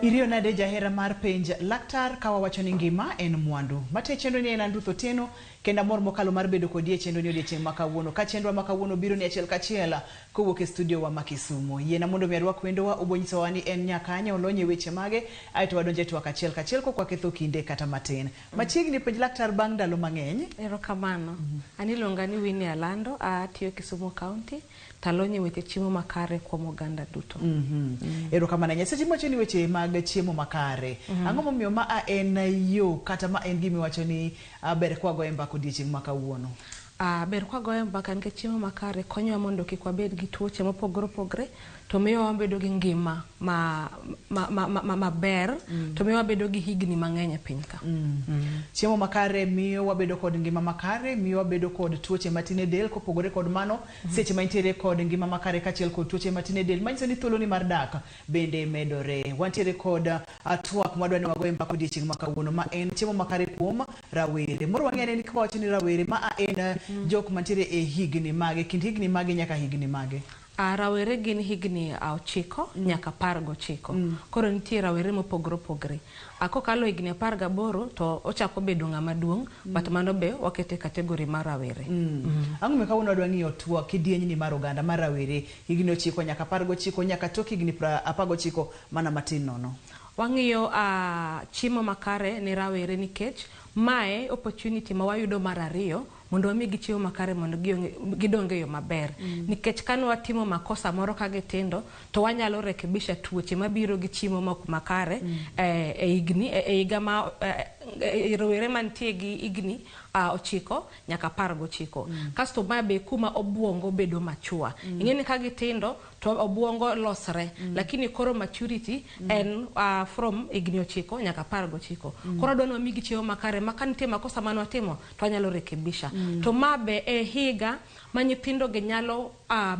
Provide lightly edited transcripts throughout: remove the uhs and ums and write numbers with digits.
Irio nade jahera mar penj laktar kawa wacho ni ngima en mwandu. Mate chendo ni en Andruth Otieno kenda mor mokalo mar bedo kodie chendo ni odiechieng' makawuono. Ka chendwa makawuono biro ni achiel kachiel kowuok e studio wa Makisumo. Yiena mondo mi arwak wendowa obonyiso wa ni en nyakanya olonye weche mage aito wadonje twak achiel kachiel kokwa ketho kinde kata matin. Machiegni penj laktar bang' ndalo mang'eny. Erokamano. Aniluonga ni Winnie Alando, atiyo Kisumu County, talonye weche chiemo makare kuom oganda duto. Erokamano. Nyaseche mocho ni weche mag chiemo makare. Ang'o momiyo ma en yo kata ma en gimi wacho ni ber kwa goyo mbaka odiechieng' makawuono? Ber kwa goyo mbaka nikech chiemo makare konyowa mondo kik wabed gi tuoche mopogore opogore, to miyo wabedo gi ngima maber, to miyo wabedo gi higni mang'eny e piny ka. Chiemo makare miyo wabedo kod ngima makare, miyo wabedo kod tuoche matin e del. Kopogore kod mano, seche ma intiere kod ngima makare kachiel kod tuoche matin e del, manyiso ni thuolo ni mar dak bende medore. Wantiere kod twak mwadwa ni wagoyo mbaka odiechieng' makawuono ma en chiemo makare kuom rawere. Moro wang'eyo ni kawacho ni rawere ma en jok mantiere e higni mage, kind higni mage nyaka higni mage. Rawere gin higni 9 nyaka 19. Koro nitie rawere mopogore opogore. Kokalo higni 18 to ochako bedo ng'ama duong', but mano be wakete kategori mar rawere. Ang'o me kawuono wadwa ng'iyo twak kidieny ni mar oganda mar rawere higni 9 nyaka 19 nyaka tok higni 19 mana matin nono. Wang'iyo chiemo makare ni rawere nikech mae opportunity ma wayudo mar ariyo mondo wami gichiemo makare mondo gidonge yo maber. Nikech kano watimo makosa moro kagitindo to wanyalo rekebisha tuoche mabiro gi chiemo makare e higa ma rawere mantie gi higni 9 nyaka 19. Kasto mabe kuma obwongo bedo machua. Ing'eni kagitindo to obwongo losre, lakini koro maturity en from higni 9 nyaka 19. Koro dwano wami gichiemo makare makantie makosa mano watimo to wanyalo rekebisha. To mabe e higa ma nyithindo ge nyalo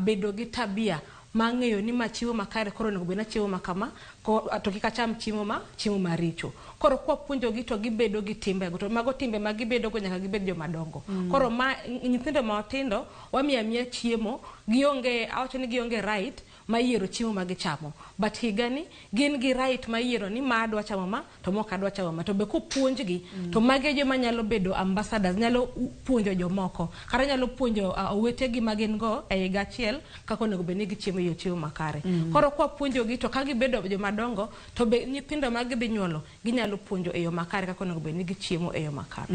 bedo gi tabia mang'eyo ni chiemo makare koro nego bena chiemo makama to kik acham chiemo maricho. Koro kwa puonjo gi to gibedo gi timbe go, to mago timbe ma gibedo go nyaka gibed jomadongo. Koro nyithindo matindo wamiya chiemo gionge, awacho ni gionge right ma yiero chiemo ma gichamo, but higani gin gi right ma yiero ni ma adwa chamo ma to mok adwa chamo ma. To be kopuonjgi to mage joma nyalo bedo ambassadors, nyalo puonjo jomoko, kata nyalo puonjo owetegi ma gin go e higa achiel kaka onego bed ni gichiemo chiemo makare. Koro kwa puonjogi to ka gibedo jomadongo to be nyithindo ma gidhi nyuolo ginyalo puonjo e yo makare kaka onego bed ni gichiemo e yo makare.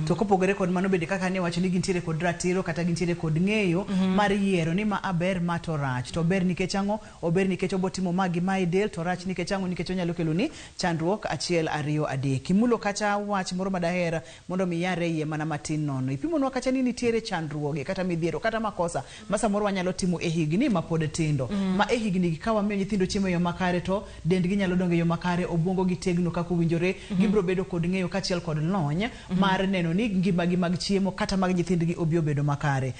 To kopogore kod mano bende kaka ne wacho ni gintiere kod ratiro kata gintiere kod ng'eyo mar yiero ni ma aber ma to rach. To ber nikech ang'o? Ober nikech obotimo magi ma e del, to rach nikech ang'o? Nikech onyalo kelo ni chandruok 1, 2, 3. Kimulo kacha wach moro madahera mondo mi yare iye mana matin nono. Ipimonwa kacha ni nitiere chandruoge kata midhiero kata makosa ma samoro wanyalo timo e higni ma pod tindo. Ma e higni gi kawa miyo nyithindo chiemo e yo makare to dendgi nyalo dongo e yo makare, obwongo gi tegno kaka owinjore, gibro bedo kod ng'eyo kachiel kod lony mar neno ni ngimagi mag chiemo kata mag nyithindgi obedo makare.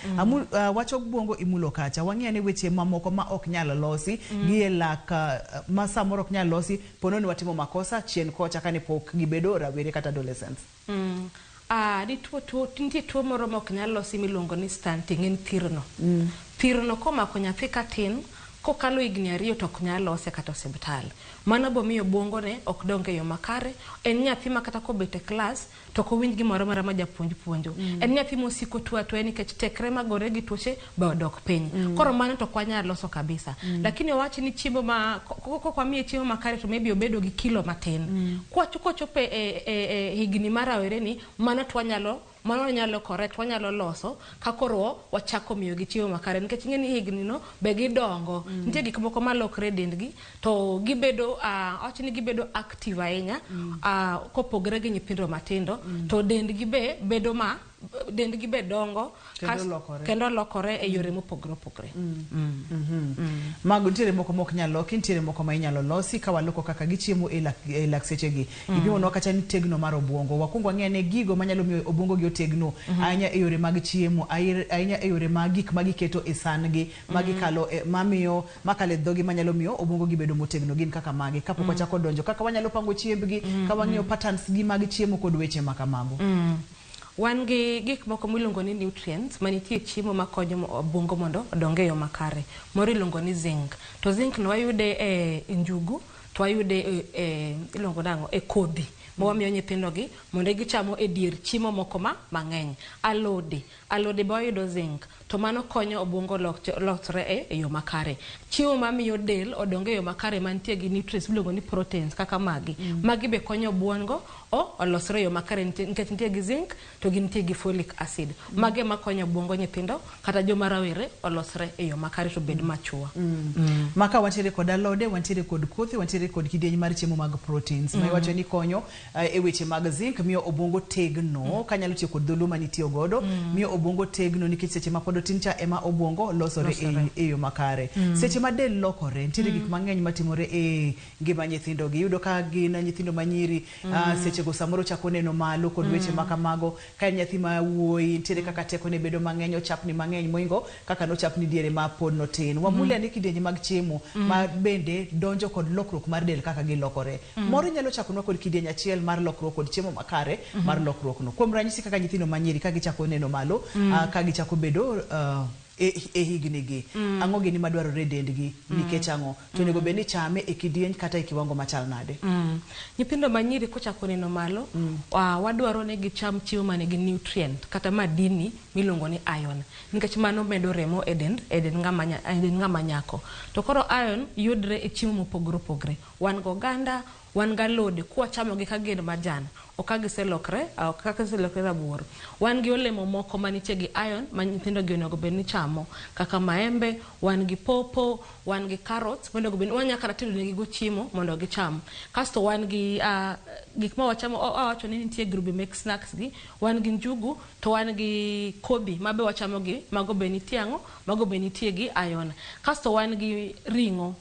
Wacho obwongo imulo kacha, wang'eyo ni weche mamoko ma ok nyalo losi gi e lak ma samoro ok nyalo losi pono ni watimo makosa chien kocha kane pok gibedo rawere kata adolescents. Nitie tuo moro ma ok nyalo losi miluongo ni stunting, en thirno. Thirno komako nyathi katin kokalo higni 2 to ok nyalo lose kata osiptal. Mano bomiyo obwongo ne ok donge yo makare. En nyathi ma kata kobet e klas to kowinj gimoro mara ma japuonj puonjo. En nyathi mosiko tuo nikech tekre magore gi tuoche ba odok piny. Koro mano to kwanyalo loso kabisa. Lakini wachi ni chiemo ma kwamiye chiemo makare to maybe obedo gi kilo matin. Kochope e higni mar rawere ni mano to mano nyalo correct, wanyalo loso kakoro wachako miyo gi chiemo makare. Nikech ing'eni higni no be gidongo, nitie gik moko malokre dendgi to gibedo awacho ni gibedo active ahinya kopogre gi nyithindo matindo, to dendgi be bedo dendgi be dongo kendo lokore e yore mopogore opogore. Mago ntiere moko mok nyalo loki, ntiere moko ma inyalo losi ka waloko kaka gichiemo e lak sechegi. Ipimonwa kacha ni tegno mar obwongo. Wakwongo wang'eyo ni gigo manyalo miyo obwongo gi otegno ahinya e yore mag chiemo, ahinya e yore mag gik magiketo e san gi, magikalo makale dhogi manyalo miyo obwongo gi bedo motegno gin kaka magi. Kapok wachako donjo kaka wanyalo pango chiembgi, ka wang'iyo patterns gi mag chiemo kod weche makamago. Wan gi gik moko miluongo ni nutrients manitie chiemo makonyo obwongo mondo odonge yo makare. Moro iluongo ni zinc. To zinc no wayude e njugu, to wayude iluongo nango e kodhi mawamiyo nyithindogi mondo gichamo e dier chiemo moko mang'eny. Alode be wayudo zinc, to mano konyo obwongo lokre e yo makare. Chiemo mamiyo del odonge e yo makare mantie gi nutrients miluongo ni proteins kaka magi be konyo obwongo olosre e yo makare nikech nitie gi zinc to nitie gi folic acid. Mage makonyo obwongo nyithindo kata joma rawere olosre e yo makare to bed machua. Maka wantiere kod alode, wantiere kod kothe, wantiere kod kidieny mar chiemo mag proteins. Ma iwacho ni konyo e weche mag zinc, miyo obwongo tegno, kanyalo tiyo kod dholuo manitiyo godo, miyo obwongo tegno nikech seche ma pod tin cha ema obwongo losore e yo makare. Seche ma del lokore, nitiere gik mang'eny matimore e ngima nyithindo gi. Yudo ka gin nyithindo manyiri seche go samoro chako neno malo kod weche makamago. Ka nyathi ma wuoyi nitiere kaka teko ne bedo mang'eny, ochapni mang'eny moingo kaka nochapni diere ma pod no tin. Wamule ni kidienje mag chiemo ma bende donjo kod lokruok mar del kaka gilokore. Moro nyalo chakonwa kod kidieny achiel mar lokruok kod chiemo makare mar lokruok no. Kuom ranyisi kaka nyithindo manyiri ka gichako neno malo, ka gichako bedo e higni gi, ang'o gini madwarore dendgi nikech ang'o to nego beni chame e kidieny kata e kiwango machal nade. Nyithindo manyiri kochako neno malo, wadwaro ne gicham chiemo manigi nutrient kata madini miluongo ni iron, nikech mano medo remo e dend ng'ama nyako. To koro iron yudre e chiemo mopogore opogore. Wan go oganda, wan ga alode kwa chamo gi ka gin majan oka giselokre rabuor. Wan gi olemo moko manitie gi iron ma nyithindo gi onego bed ni chamo kaka maembe, wan gi popo, wan gi carrots mondo bed wanya kata tedo negi go chiemo mondo gicham. Kasto wan gi gik ma wachamo wacho ni nitie grube make snacks gi, wan gi njugu, to wan gi kobi mabe wachamo gi, mago be nitie ang'o, mago be nitie gi iron. Kasto wan gi ringo,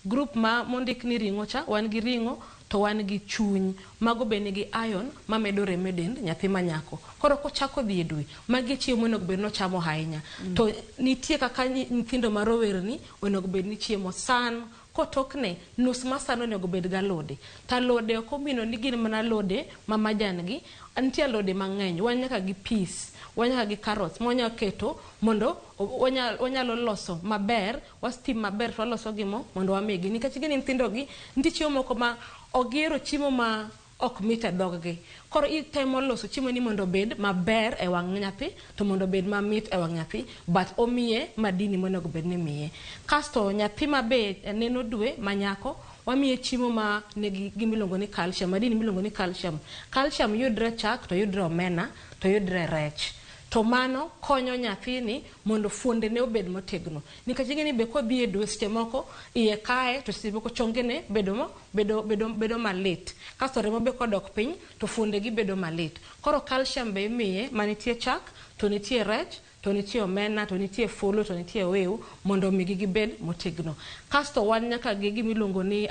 group ma mondik ni ringo cha, wan gi ringo to wan gi chuny, mago be nigi iron ma medo remo e dend nyathi manyako. Koro kochako dhi e dwe, magi chiemo onego bed no chamo ahinya. To nitie kaka nyithindo ma rowerni onego bed ni chiemo san, kotokne nus masano onego bed ga alode. Ta alode ok omino ni gin mana alode ma majan gi, nitie alode mang'eny, wan nyaka gi peas, wan nyaka gi carrots, mwanya keto mondo wanyalo loso maber, wastim maber to waloso gimo mondo wamigi. Nikech gini nyithindo gi nitie chiemo moko ma ogero chiemo ma ok mit e dhoggi. Koro itemo loso chiemo ni mondo bed maber e wang' nyathi to mondo bed mamit e wang' nyathi, but omiye madini monego bed ni miye. Kasto nyathi mabe neno dwe manyako, wamiye chiemo ma negi gimiluongo ni calcium, madini miluongo ni calcium. Calcium yudre chak, to yudre omena, to yudre rech. To mano konyo nyathini mondo fuonde ne obed motegno. Nikech gini be kodhi e dwe seche moko iye kae to seche moko chongene bedo malit. Kasto remo be kodok piny to fuonde gi bedo malit. Koro calcium be imiye manitie chak, to nitie rech, to nitie omena, to nitie fulu, to nitie weu mondo migi gibed motegno. Kasto wan nyaka gi gimiluongo ni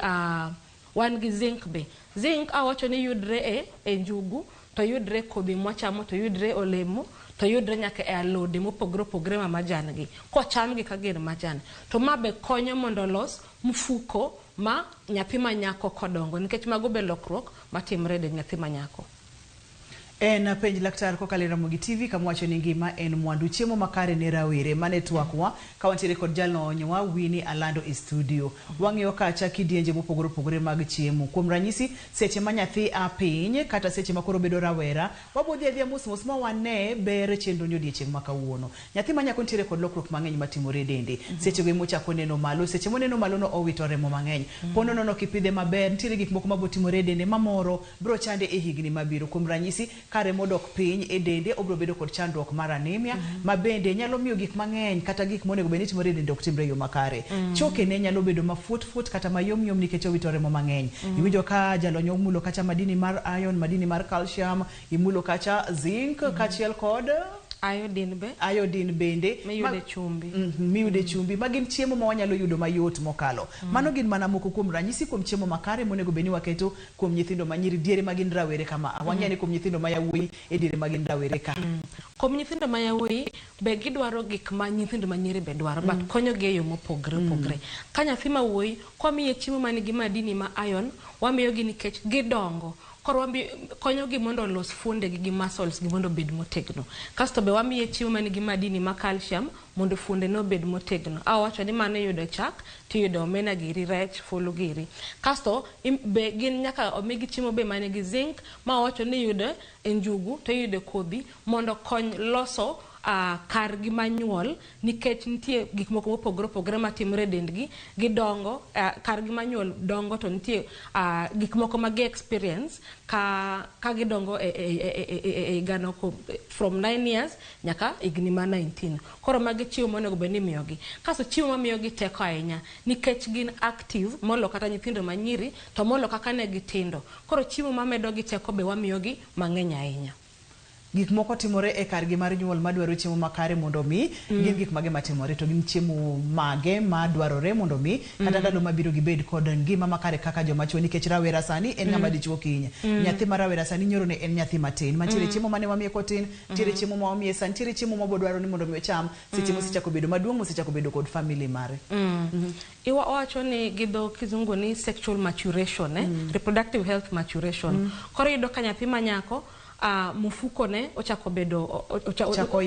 wan gi zinc be. Zinc awacho ni yudre e njugu, to yudre kodhi mwachamo, to yudre olemo, to yudre nyaka e alode mopogore opogore ma majan gi. Kocham gi ka gin majan. To ma be konyo mondo los mfuko ma nyathi manyako kodongo, nikech mago be lokruok matimre de nyathi manyako. En penj laktar kokalo Ramogi TV kamwacho ni ngima en mwandu, chiemo makare ne rawere mane twakwa ka wantiere kod jalno onyowa Winnie Alando e studio. Wang'iyo kacha kidienje mopogore opogore mag chiemo. Kuom ranyisi seche ma nyathi a piny kata seche ma koro bedo rawera, wabodhi adhia mos ma wane ber chenro ni odiechieng' ma kawuono. Nyathi manyako ntiere kod lokruok mang'eny matimore dende. Seche go mochako neno malo, seche moneno malo no owito remo mang'eny. Pono no kipidhe maber, ntiere gik moko mabotimore dende mamoro bro chande e higni mabiro. Kuom ranyisi kare modok piny e dende obro bedo kod chandruok mar anemia, ma bende nyalo miyo gik mang'eny kata gik monego bed ni timore dende ok timre yo makare. Choke ne nyalo bedo mafut kata mayom nikech owito remo mang'eny. Iwinjo ka jalonyo mulo kacha madini mar iron, madini mar calcium, imulo kacha zinc kachiel kod iodine bende miyude chumbi. Miyude chumbi magin chiemo ma wanyalo yudo mayot mokalo. Mano gin mana moko kuom ranyisi kuom chiemo makare monego beni waketo kuom nyithindo manyiri diere magin rawere kama. Wang'eni kuom nyithindo ma yawuoyi e diere magin rawere ka. Kuom nyithindo ma yawuoyi be gidwaro gik ma nyithindo manyiri be dwaro, but konyo gi e yo mopogore opogore. Ka nyathi ma wuoyi kwamiye chiemo manigi madini ma iron, wamiyo gi nikech gidongo. koro konyo gi mondo los funde gi muscles gi mondo bed motegno. Kasto be wamiye chiemo manigi madini ma calcium mondo funde no bed motegno. Awacho ni mano yudo chak, tiyudo omena giri, rech, fulu giri. Kasto be gin nyaka omigi chiemo be manigi zinc, ma wacho ni yudo njugu, to yudo kodhi mondo kony loso kar gi manyuol, nikech nitie gik moko mopogore matimore dendgi, gidongo, kar gi manyuol dongo, to nitie gik moko ma gi experience ka gidongo e gano from 9 years nyaka igni ma 19. Koro magi chiemo monego bed ni miyogi. Kaso chiemo ma miyogi teko ahinya, nikech gin active molo kata nyithindo manyiri, to molo kaka ne gitindo. Koro chiemo ma medo gi teko be wamiyogi mang'eny ahinya. Gik moko timore e kargi mar nyuol madwaro chiemo makare mondo mi gin gik mage matimore, to gin chiemo mage madwarore mondo mi kata ndalo mabiro gibed kod ngima makare kaka joma chwo, nikech rawera sani en ng'ama dichuo kinya. Nyathi ma rawera sani nyoro ne en nyathi matin. Mantiere chiemo mane wamiye kotin, nitiere chiemo ma wamiye sani, nitiere chiemo ma bodwaro ni mondo mi ocham seche mosechako bedo maduong', mosechako bedo kod family mare. Iwa wacho ni gidho kizungu ni sexual maturation, reproductive health maturation. Koro yudo ka nyathi manyako mufuko ne ochako bedo ochako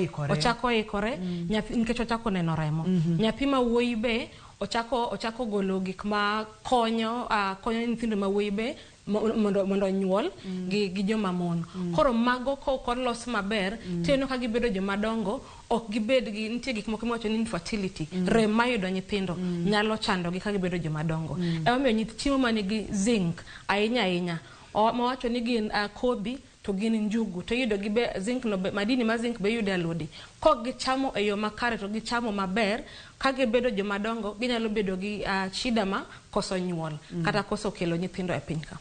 ikore nikech ochako neno remo. Nyathi ma wuoyi be ochako golo gik ma konyo nyithindo ma wuoyi be mondo nyuol gi joma mon. Koro mago ko los maber, teno ka gibedo joma dongo, ok gibed gi nitie gik moko miwacho ni infertility, rem mayudo nyithindo nyalo chando gi ka gibedo joma dongo. Omiyo nyith chiemo manigi zinc ahinya mawacho ni gin kodhi, to gin njugu, to yudo gi zinc no madini ma zinc be yudo alodi. Kok gichamo e yo makare to gichamo maber, ka gibedo joma dongo ginyalo bedo gi shida ma koso nyuol kata koso kelo nyithindo e piny ka.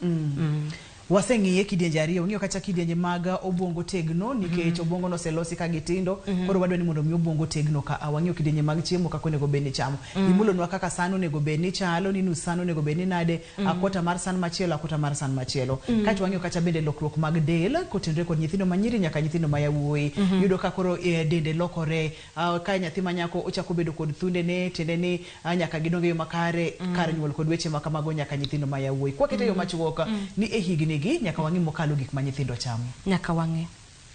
Waseng'iye kidienje ariyo, ng'iyo kata kidienje mag obwongo tegno, nikech obwongo no selosi ka gitindo, koro wadwa ni mondo mi obwongo tegno ka wang'iyo kidienje mag chiemo kaka onego bed ni chamo. Imulonwa kaka san onego bed ni chalo, ni nus san onego bed ni nade, akota mar san machielo, akota mar san machielo. Kato wang'iyo kata bende lokruok mag del kotenore kod nyithindo manyiri nyaka nyithindo ma yawuoyi. Yudo ka koro dende lokore, ka nyathi manyako ochako bedo kod thunde ne, tende ne nyaka gidonge yo makare, kar nyuol kod weche makamago nyaka nyithindo ma yawuoyi. Kwa kete yo machuoka ni e higni nyaka wangi mokalo gik ma nyithindo chamo. Nyaka wangi.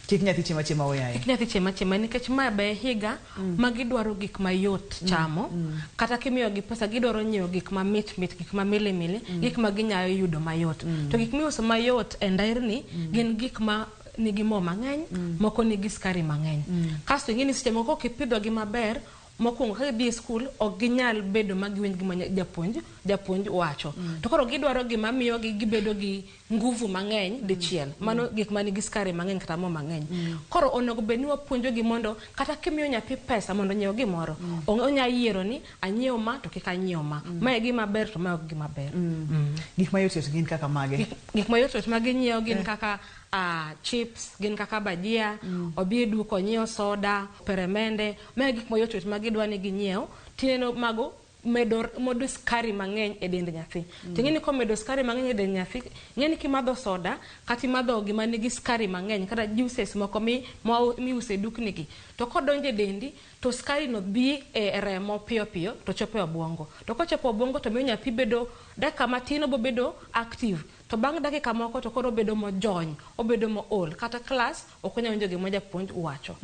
Kik nyathi chiema oyaye. Kik nyathi chiema nikech ma be higa ma gidwaro gik mayot chamo, kata kimiyo gi pesa gidwaro nyiewo gik ma mit, gik ma mili, gik ma ginyayo yudo mayot. To gik miuso mayot e ndairni gin gik ma nigi mo mang'eny, moko nigi skari mang'eny. Kasto ing'ini seche moko kipidho gi maber, mokwongo ka gidhi e skul ok ginyal bedo magiwinj gima japuonj wacho. To koro gidwaro gima miyo gibedo gi nguvu mang'eny dichiel. Mano gik manigi skari mang'eny kata mo mang'eny. Koro onego bed ni wapuonjo gi mondo kata kimiyo nyathi pesa mondo nyiew gimoro, onya yiero ni anyiew ma to kik anyiew ma. Ma e gima ber to ma ok gima ber. Gik mayot gin kaka mage. Gik mayot ma ginyiew gin kaka chips, gin kaka bajia, obi duko nyiew soda, peremende, ma gik mayot ma gidwa ni ginyiew, tineno mago modo skari mang'eny e dend nyathi. Ting'eni ko medo skari mang'eny e dend nyathi, ng'eni kimadho soda kata madho gima nigi skari mang'eny kata juices moko miuse dukni gi, to kodonje dendi to skari no dhi e remo piyo to chopo e obwongo. To kochopo obwongo to miyo nyathi bedo dakika matin obedo active. To bang' dakika moko to koro obedo mojony, obedo mool, kata class okonya winjo gima japuonj wacho.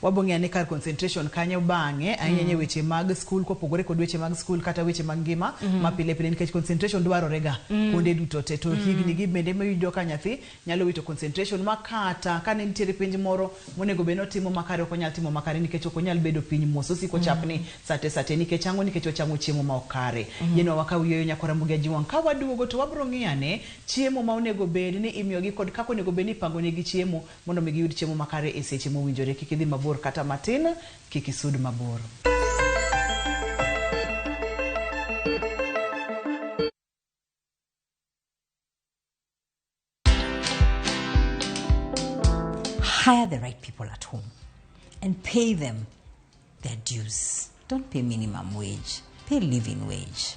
Wabong'e ane kar concentration kanyo bang'e ahinya weche mag school kopogore kod weche mag school kata weche mag ngima ma pile nikech concentration dwarore ga kuonde duto te. To higni gi bende mayudo ka nyathi nyalo wito concentration makata kane nitiere penj moro monego bed notimo makare ok onyal timo makare nikech ok onyal bedo piny mos, osiko chapni sate nikech ochamo chiemo ma okare. Yeno wakaw yoyo nyakora Mbugia Jiwang, ka waduogo to wabro ng'iyane chiemo ma onego bed ni imiyogi kod kako onego bed ni ipango negi chiemo mondo mi giyud chiemo makare e seche mowinjore. Kik idhi mabor kata matin, kik isud mabor. Hire the right people at home and pay them their dues. Don't pay minimum wage, pay living wage.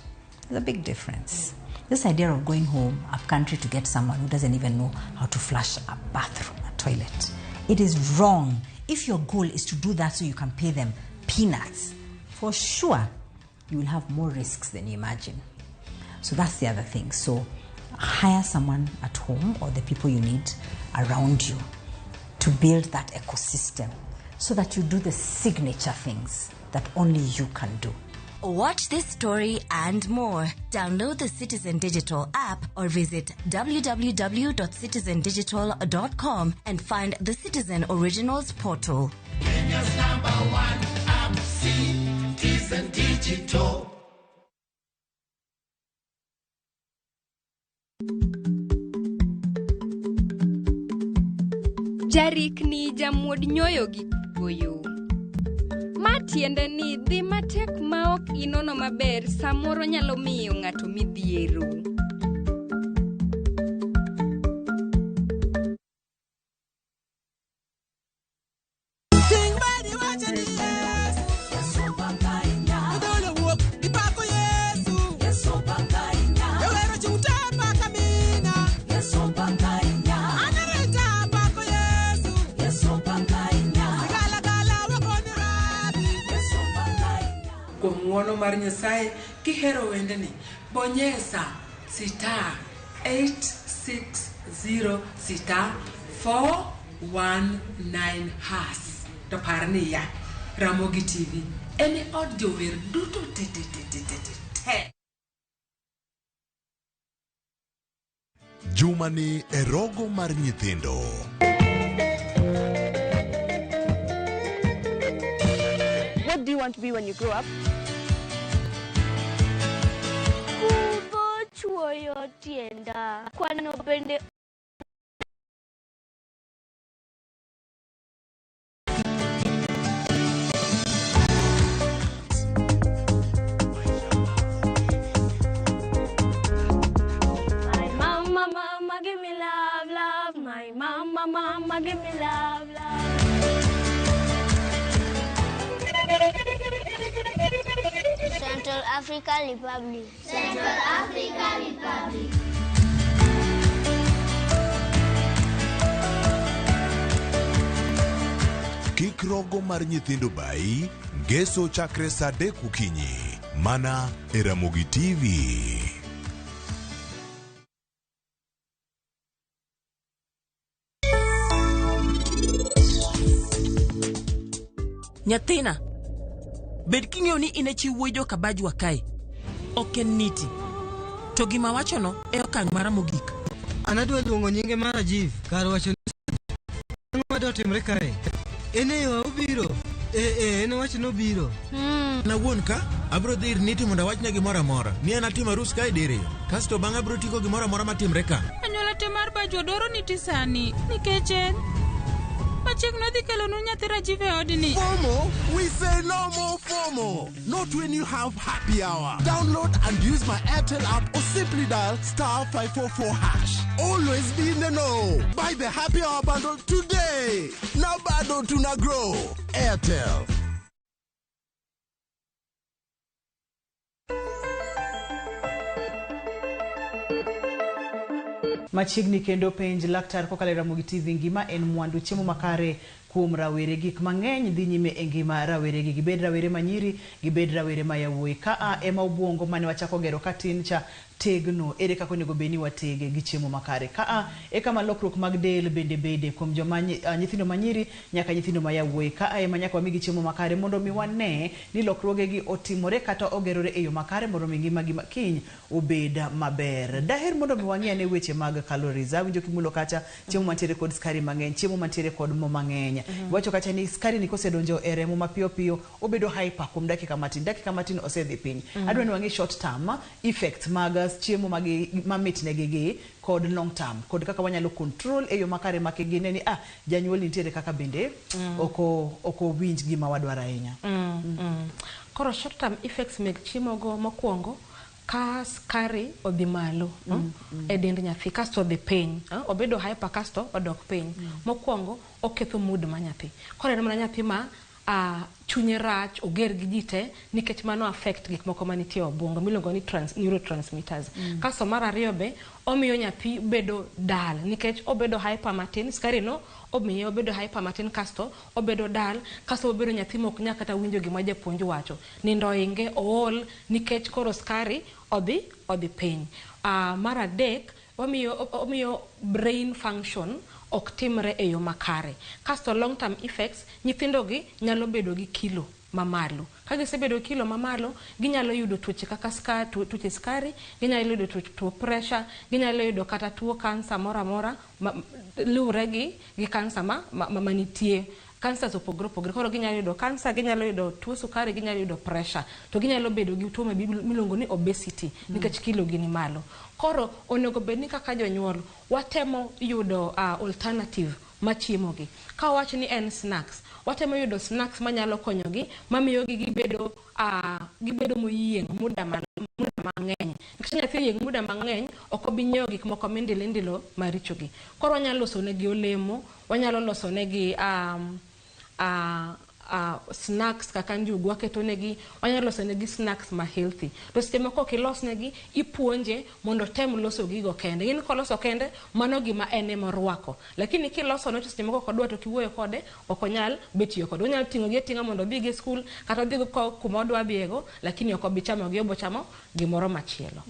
There's a big difference. This idea of going home up country to get someone who doesn't even know how to flush a bathroom, a toilet, it is wrong. If your goal is to do that so you can pay them peanuts, for sure you will have more risks than you imagine. So that's the other thing. So hire someone at home or the people you need around you to build that ecosystem so that you do the signature things that only you can do. Watch this story and more. Download the Citizen Digital app or visit www.citizendigital.com and find the Citizen Originals portal. Kenya's #1 app, Citizen Digital. Jarik ni jamuod nyoyo gi goyo. Matiende ni dhi matek ma ok inono maber samoro nyalo miyo ng'ato midhiero. Ng'wono mar Nyasaye kihero wende ni bonyesa *860 *419# to parni ya Ramogi TV eni od jower duto te. Jumani e rogo mar nyithindo. What do you want to be when you grow up? Chuoyo tienda kwano bende My mama give me love, love. My mama give me love, love. Central African Republic. Central African Republic. Kik rogo mar nyithindo bai, ngeso chakre saa 3 okinyi, mana e Ramogi TV. Nyathina, bed king'eyo ni ine chi wuoyi joka bajwa kae. Ok en niti. To gima wachono e okang' mara mogik. Anadwa luongo nyinge mar Rajiv, kar wacho ni ng'ado timre kae. Ene yo obiro. Ene wacho no biro. Na wuon ka, abro dhir niti mondo wachna gimoro amora. Ni en atima arus kae dire. Kasto bang' abro tiko gimoro amora matimre ka. Anyuola te mar bajwa dwaro niti sani, nikech en machiegno dhi kelonu nyathi Rajiv e odni. FOMO? We say no more FOMO. Not when you have happy hour. Download and use my Airtel app or simply dial *544#. Always be in the know. Buy the happy hour bundle today. Now bado tuna grow. Airtel. Machiegni kendo penj laktar kokalo Ramogi TV ngima en mwandu chiemo makare kuom rawere gik mang'eny dhi nyime e ngima rawere gi gibed rawere manyiri gibed rawere ma yawuoyi ka ema obwongo mane wachako gero katin cha tegno ere kako nego beni watege gi chiemo makare ka e kama lokruok mag del bede kuom joma nyithindo manyiri nyaka nyithindo ma yawuoyi ka ema nyaka wamigi chiemo makare mondo mi wane ni lokruoge gi otimore kata ogerore e yo makare mondo mi ngima gi kiny obed maber. Daher mondo mi wang'e ne weche mag calories. Awinjo kimulo kacha chiemo mantiere kod skari mang'eny, chiemo mantiere kod mo mang'eny. Wacho kacha ni skari ni kosedonjo e remo mapiyo piyo obedo hyper kuom dakika matin osedhi piny. Adwa ni wang'e short term effects mag chiemo mamit negigi kod long term kod kaka wanyalo control e yo makare makigine ni janyuol nitiere kaka bende oko winj gima wadwaro ahinya. Koro short term effects meg chiemo go mokwongo ka skari odhi malo e dend nyathi kasto odhi piny obedo hyper kasto odok piny mokwongo oketho mood ma nyathi. Koro en mana nyathi ma chunye rach oger gi jite nikech mano affect gik moko manitie obwongo miluongo ni neurotransmitters. Kasto mar ariyo be omiyo nyathi bedo dal nikech obedo hyper matin, skari no omiyo obedo hyper matin kasto obedo dal kasto obedo nyathi mok nya kata winjo gima japuonj wacho nindo inge ool nikech koro skari odhi piny. Mar adek omiyo brain function ok timre e yo makare. Kasto long term effects, nyithindo gi nyalo bedo gi kilo mamalo. Ka gisebedo kilo mamalo, ginyalo yudo tuoche kaka tuoche skari, ginyalo yudo tuo pressure, ginyalo yudo kata tuo kansa mora mora, luwre gi kansa manitie. Cancers opogore opogore. Koro ginyalo yudo cancer, ginyalo yudo tuo sukari, ginyalo yudo pressure. To ginyalo bedo gi tuo miluongo ni obesity, nikech kilo gi ni malo. Koro onego bedni kaka jonyuol watemo yudo alternative machiemo gi. Ka wacho ni en snacks, watemo yudo snacks manyalo konyo gi, mamiyo gi gibedo moyieng muda mang'eny. Nikech nyathi yieng muda mang'eny, ok obi nyiewo gik moko mindilo maricho gi. Koro wanyalo loso negi olemo, wanyalo loso negi snacks kaka njugu waketo negi, wanyalo loso negi snacks ma healthy. To seche moko kilos negi, ipuonje mondo tem loso gigo kende. Gin koloso kende, mano gima ene morwako. Lakini kiloso no seche moko kodwa to kiwuoyo kode, ok onyal betiyo kode. Onyalo ting'o gi tinga mondo bi gi school, kata dhi kuma odwa biego, lakini ok obi chamo gi, obo chamo gimoro machielo.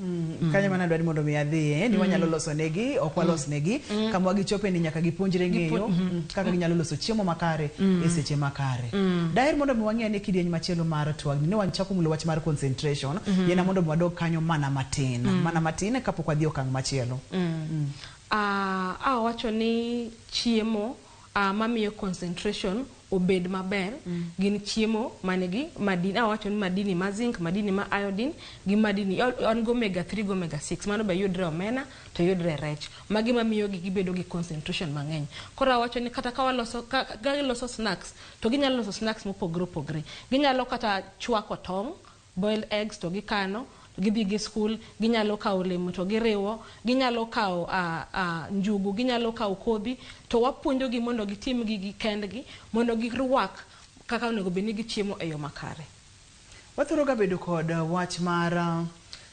Kanya mana dwani mondo mi adhiye, ni wanyalo loso negi, ok walos negi, kama wagichope ni nyaka gipuonjre ng'eyo kaka ginyalo loso chiemo makare e seche makare. Daher mondo mi wang'e ne kidieny machielo mar twagni, ne wanchako mulo wach mar concentration, yena mondo mi wadog kanyo mana matin kapok wadhi okang' machielo. Wacho ni chiemo mamiyo concentration obed maber, gin chiemo manigi madini, wacho ni madini ma zinc, madini ma iodine, gi madini on go omega 3 go omega 6, mano be yudre omena to yudre rech. Magi mamiyo gi gibedo gi concentration mang'eny. Koro wacho ni kata ka giloso snacks, to ginyalo loso snacks mopogore opogore. Ginyalo kata chwako tong', boiled eggs to gikano, gidhi gi school, ginyalo kawo olemo to giriwo, ginyalo kawo njugu, ginyalo kawo kodhi, to wapuonjo gi mondo gitim gi kendgi, mondo girwak kaka onego bedni gichiemo e yo makare. Wathoro ga bedo kod wach mar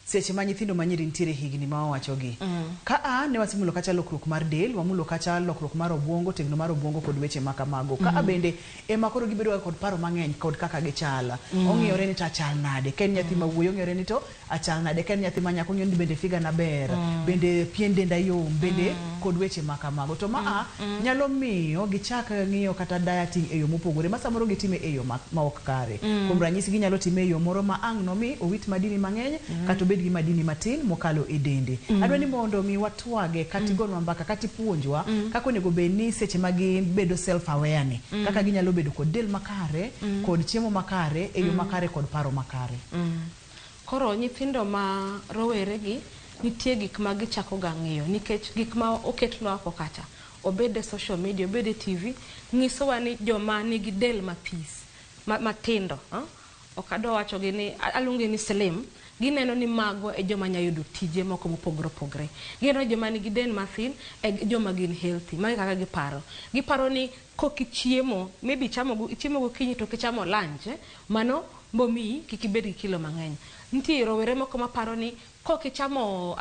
seche ma nyithindo manyiri nitiere higni ma wawacho gi. Ne wasimulo kacha lokruok mar del, wamulo kacha lokruok mar obwongo, tegno mar obwongo kod weche makamago. Bende ema koro gibedo kod paro mang'eny kod kaka gichala. Ong'iyore ni to achal nade, ken nyathi ma wuoyi ong'iyore ni to achal nade, ken nyathi ma nyako ong'iyore ni bende figa na ber, bende pien denda yom, bende kod weche makamago. To nyalo miyo gichak ng'iyo kata dieting e yo mopogore, ma samoro gitime e yo ma ok kare. Kuom ranyisi ginyalo time e yo moro ma ang' nomi owit madini mang'eny, kata bed gi madini matin mokalo e dende. Adwa ni mondo mi watwage kati gonwa mbaka kati puonjwa kaka onego bed ni seche ma gibedo self aware ni, kaka ginyalo bedo kod del makare, kod chiemo makare, e yo makare kod paro makare. Koro nyithindo ma rowere gi nitie gik ma gichako ga ng'iyo, nikech gik ma oketnwa oko kacha, obede social media, obede TV, ng'isowa ni joma nigi del mathis, matindo, ok adwa wacho gi ni aluonge ni slim, gineno ni mago e joma nyayudo tije moko mopogore opogore. Gineno joma nigi del mathin e joma gin healthy. Magi kaka giparo. Giparo ni kokichiemo, maybe chiemo gokinyi to kichamo lunch, mano bomi kikibed gi kilo mang'eny. Nitie rowere moko maparo ni kokichamo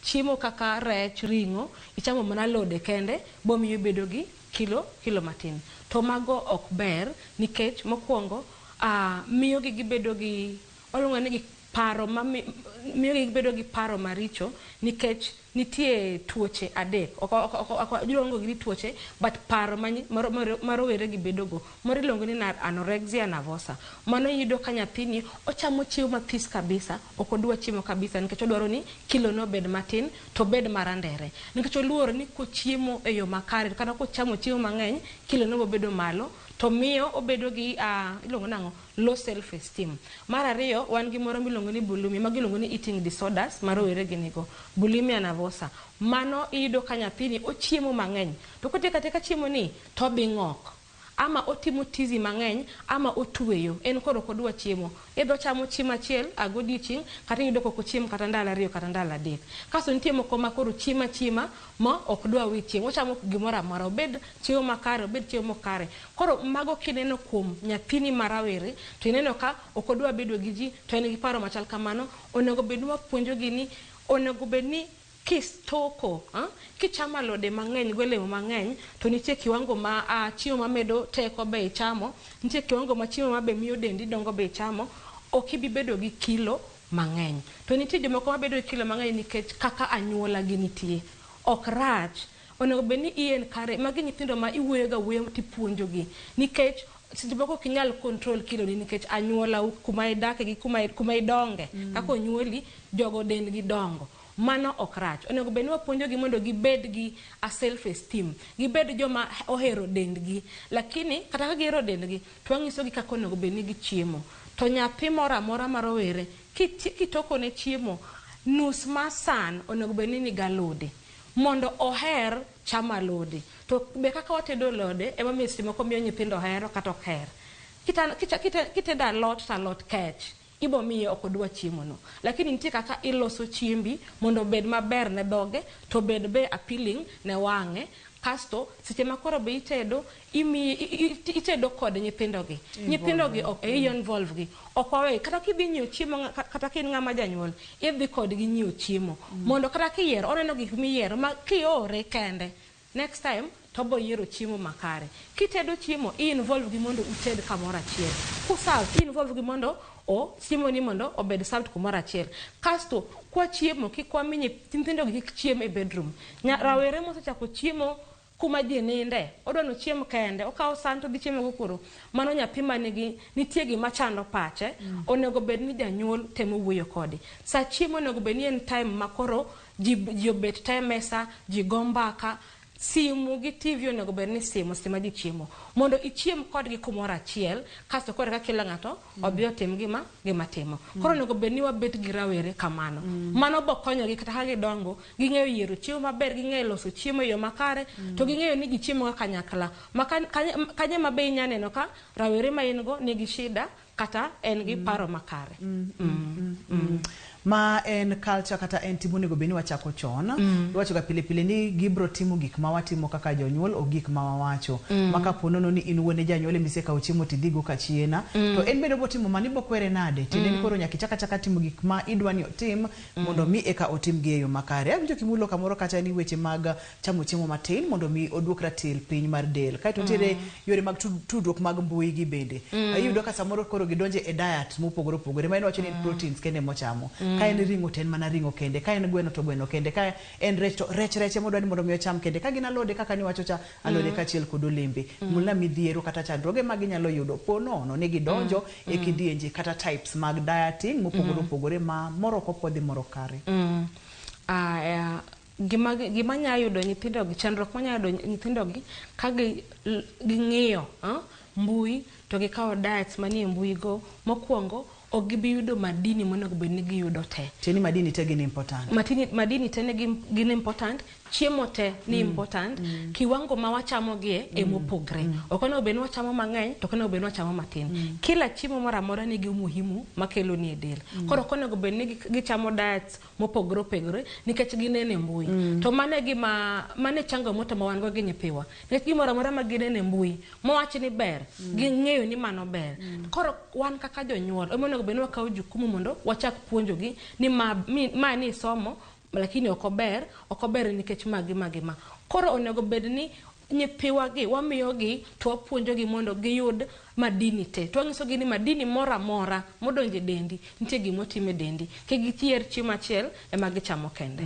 chiemo kaka rech, ring'o, ichamo mana alode kende, bomi bedo gi kilo matin. To mago ok ber, nikech mokwongo miyo gibedo gi paro miyo gibedo gi paro maricho, nikech nitie tuoche adek. Iluongo gi tuoche, but paro marowere gibedo go. Moro iluongo ni anorexia nervosa. Mano yudo ka nyathini ochamo chiemo mathis kabisa, ok odwa chiemo kabisa, nikech odwaro ni kilo no bed matin to bed marandere. Nikech oluoro ni kochiemo e yo makare, kata kochamo chiemo mang'eny, kilo no bedo malo, to miyo obedo gi iluongo nango low self esteem. Mar ariyo, wan gi moro miluongo ni bulimia, magiluongo ni eating disorders, marowere ginigo. Bulimia nervosa. Mano iyudo ka nyathini ochiemo mang'eny, to kotieka chiemo ni to bing'ok, ama otimo tizi mang'eny, ama otueyo, en koro kodwa chiemo. Idho chamo chiemo achiel godiochieng', kata iyudo koko chiemo kata ndalo ariyo kata ndalo adek. Kaso nitie moko ma koro chiema ma ok dwa wi chiemo, ochamo gimoro amora, obed chiemo makare, obed chiemo makare. Koro mago kineno kuom nyathini marawere, to ineno ka ok odwa bedo gi ji, to en gi paro machal kamano. Onego bed wapuonjo gi ni onego bed ni kistoko, kichamo alode mang'eny, golemo mang'eny, to nitie kiwango ma chiemo mamedo teko be ichamo, nitie kiwango ma chiemo ma be miyo dendi dongo be ichamo, ok ibi bedo gi kilo mang'eny. To nitie jomoko mabedo gi kilo mang'eny nikech kaka anyuola gi nitie. Ok rach, onego bed ni ien kare, magi nyithindo ma iwuoyo ga wuoyo tipuonjo gi. Nikech seche moko ok inyal control kilo ni nikech anyuola kuma idake gi kuma idonge. Kaka onyuoli, jogo dendgi dongo. Mano ok rach. Onego bed ni wapuonjo gi mondo gibed gi a self esteem. Gibed joma ohero dendgi. Lakini kata ka gihero dendgi, to wanyiso gi kaka onego bed ni gichiemo. To nyathi moro amora marowere kitoko ne chiemo nus masan onego bed ni galode mondo oher chama alode. To be kaka watedo alode ema miyo seche moko miyo nyithindo hero kata ok her. Kitedo alot to alot kech, ibo miyo ok odwa chiemo no. Lakini nitie kaka iloso chiembi mondo bed maber ne dhoge, to bed be appealing ne wang'e. Kasto seche makoro be itedo kod nyithindo gi. Nyithindo gi ok involve gi. Ok wawe kata kidhi nyiewo chiemo, kata kin ng'ama janyuol, idhi kod gi nyiewo chiemo. Mondo kata kiyiero, oneno gik miyiero ma kiore kende. Next time to bo yiero chiemo makare. Kitedo chiemo, involve gi mondo uted kamoro achiel. Kuserve, involve gi mondo chiemo ni mondo obed served kumoro achiel. Kasto kwa chiemo kikwa mi nyithindo gi chiemo e bedroom. Rawere mosechako chiemo kuma ji ninde, odwano chiemo kende, okawo san to dhi chiemo go kuro. Mano nyathi manigi nitie gima chando pache, onego bed ni janyuol temo wuoyo kode. Sa chiemo onego bed ni en time makoro ji obet te mesa, ji go mbaka, simu gi TV onego bed ni simo sima ji chiemo. Mondo ichiem kodgi kumoro achiel, kasto kore ka kila ng'ato obi otim gima timo. Koro onego bed ni wabet gi rawere kamano. Mano bo konyogi kata ka gidongo, ging'eyo yiero chiemo maber, ging'eyo loso chiemo e yo makare, to ging'eyo ni gichiemo ga kanyakla. Kanye mabe inya neno ka rawere ma in go nigi shida kata en gi paro makare. Ma en culture kata en timo nego beni wachako chon. Wacho ga pile pile ni gibro timo gik ma watimo kaka jonyuol o gik ma wawacho. Maka ponono ni in wuone janyuol miseka uchimo tidhigo kachiena. To en bedo botimo mani bokwere nade. Tinen koro nyaki chaka timo gik ma idwani otim mondo mi eka otim geyo makare. Awinjo kimulo kamoro kata ni weche mag chamo chiemo matin mondo mi oduok ratil piny mar del. Kaito ntiere yore mag tudruok mag mbui gi bende. Ayudo ka samoro koro gidonje e diet mopogore opogore. Ma en wacho ni proteins kende mochamo. Ka en ringo ten mana ringo kende, ka en gweno to gweno kende, ka en rech modwani mondo mi ocham kende, ka gin alode kaka ni wacho cha alode kachiel kod olembe. Mulna midhiero kata chandruoge ma ginyalo yudo ponono ni gidonjo e kidienje kata types mag dieting mopogore opogore ma moro kopodhi moro kare. Gima nya yudo nyithindo gi, chandruok ma nya yudo nyithindo gi ka ging'iyo mbui to gikawo diets manie mbui go. Mokwongo ok gibi yudo madini monego bed ni giyudo te. Teni madini te gin important. Madini te ne gin important. Chiemo te ni important. Kiwango ma wachamo gie e mopogre. Ok onego bed ni wachamo mang'eny, to ok onego bed ni wachamo matin. Kila chiemo moro amora nigi umuhimu makelo ni e del. Koro ok onego bed ni gichamo diets mopogre opogore nikech ginene mbui. To mane changamoto ma wan go gi nyithiwa. Nikech gimoro amora ma ginene e mbui, mowach ni ber, ging'eyo ni mano ber. Koro wan kaka jonyuol onego bed ni wakawo jukumu mondo wachak puonjogi ni ma ni somo lakini ok ober nikech magi. Koro onego bed ni nyithiwa gi wamiyo gi to wapuonjo gi mondo giyud madini te. To wanyiso gi ni madini moro amora modonje dendi nitie gimo time dendi. Ke gichier chiemo achiel ema gichamo kende.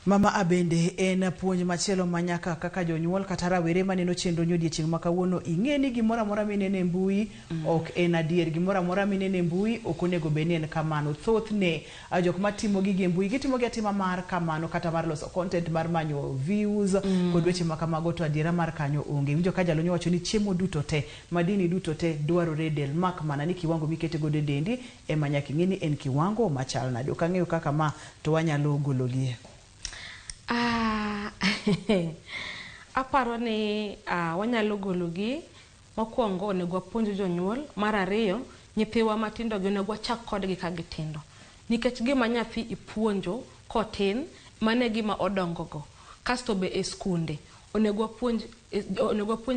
Mama abende en puonj machielo manyaka kaka jonyuol kata rawere maneno chenro nyodiechieng' ma kawuono ing'e ni gimoro amora minene e mbui ok en adier. Gimoro amora minene e mbui ok onego bed ni en kamano. Thothne jok matimo gigi e mbui gitimo gi atima mar kamano kata mar loso content mar manyo views kod weche ma kamago, to adiera mar kanyo onge. Winjo ka jalonyo wacho ni chiemo duto te, madini duto te dwarore del, mak mana ni kiwango mikete godo dendi ema nyaka ing'e ni en kiwango machal nade. Ok ang'eyo kaka ma to wanyalo gologie. Aparo ni wanyalo gologi. Mokwongo onego wapuonj jonyuol. Mar ariyo, nyithiwa matindo gi onego wachak kodgi ka gitindo. Nikech gima nyathi ipuonjo kotin, mane gima odongo go. Kasto be e skunde onego wapuonj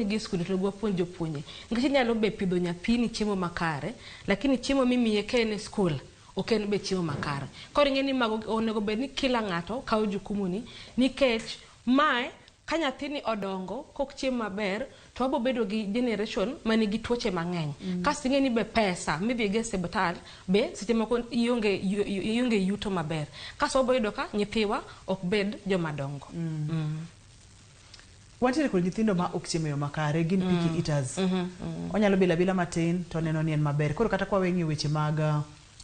gi skunde, onego wapuonj jopuonje. Nikech nyalo be pidho nyathini chiemo makare, lakini chiemo mimiye ka en e skul ok en be chiemo makare. Koro ing'e ni mago onego bed ni kila ng'ato kawo jukumu ni, nikech mae ka nyathini odongo kok chiemo maber to wabo bedo gi generation manigi tuoche mang'eny. Kasto ing'e ni be pesa midhi ge osiptal be seche moko ionge yuto maber. Kasto wabo yudo ka nyithiwa ok bed jomadongo. Wantiere kod nyithindo ma ok chiemo yo makare, gin picky eaters. Onyalo bila matin to neno ni en maber. Koro kata kwa weng'i weche mag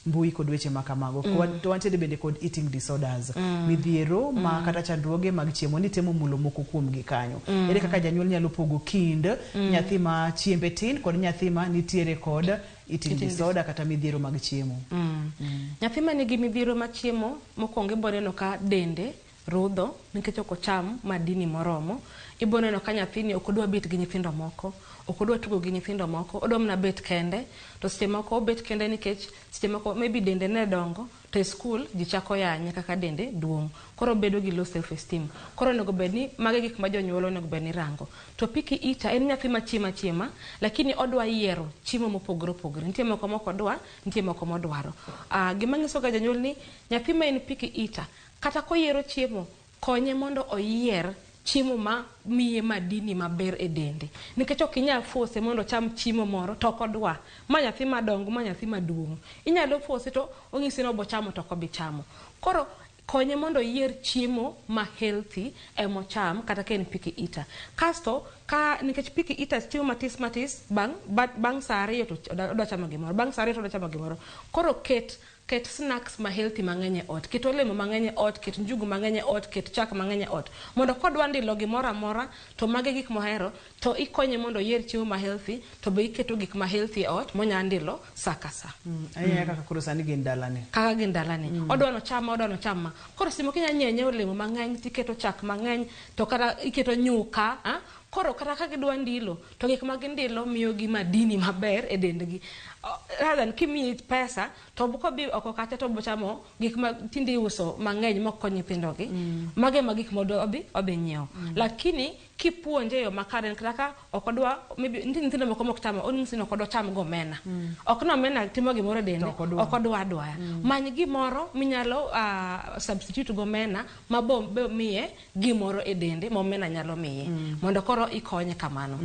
mbui kod weche makamago. To wantiere bende kod eating disorders. Midhiero ma kata chandruoge mag chiemo ni temo mulo moko kuomgi kanyo. Ere kaka janyuol nyalo pogo kind nyathi ma chiembe tin kod nyathi ma nitiere kod eating disorder kata midhiero mag chiemo. Nyathi ma nigi midhiero mag chiemo mokwongo ibo neno ka dende rudho nikech ok ocham madini moromo. Ibo neno ka nyathini ok odwa bet gi nyithindo moko, ok odwa tugo gi nyithindo moko, odwa mana bet kende. To seche moko obet kende nikech seche moko maybe dende ne dongo to e school ji chako yanye kaka dende duong'. Koro bedo gi low self esteem. Koro onego bed ni mage gik ma jonyuol onego bed ni rango. To picky eater en nyathi ma chiema lakini odwa yiero chiemo mopogore opogore. Nitie moko odwa, nitie moko modwaro. Gima nyiso ga jonyuol ni nyathi ma en picky eater kata koyiero chiemo konye mondo oyier chiemo ma miye madini maber e dende. Nikech ok inyal force mondo cham chiemo moro to kodwa. Ma nyathi madongo, ma nyathi maduong'. Inyalo force to ong'isi no obo chamo to kobi chamo. Koro konye mondo yier chiemo ma healthy emocham kata ka en picky eater. Kasto ka nikech picky eaters chiemo matis bang' saa ariyo to odwa chamo gimoro. Bang' saa ariyo to odwa chamo gimoro. Koro ket snacks ma healthy mang'eny e ot, ket olemo mang'eny e ot, ket njugu mang'eny e ot, ket chak mang'eny e ot. Mondo kodwa ndilo gimoro amora to mage gik mohero to ikonye mondo yier chiemo ma healthy to be iketo gik ma healthy e ot monya ndilo saa ka saa. Ayi kaka koro sani gin dalane. Kaka gin dalane. Odwa no chama. Koro simo kinya nyenye olemo mang'eny tiketo chak mang'eny to kata iketo nyuka, koro kata ka gidwa ndilo to gik ma gindilo miyo gi madini maber e dendgi. Rather than kimi pesa to buko bi oko kata to bochamo gik ma tindi uso mang'eny moko nyithindo gi mage magik modo obi nyiewo. Lakini kipuonje yo makare kaka okodwa maybe nyithindo moko mok chamo onisi no kodwa cham go mena. Ok no mena timo gimoro dende okodwa dwaya. Many gimoro minyalo substitute go mena mabo miye gimoro e dende mo mena nyalo miye mondo koro ikonye kamano.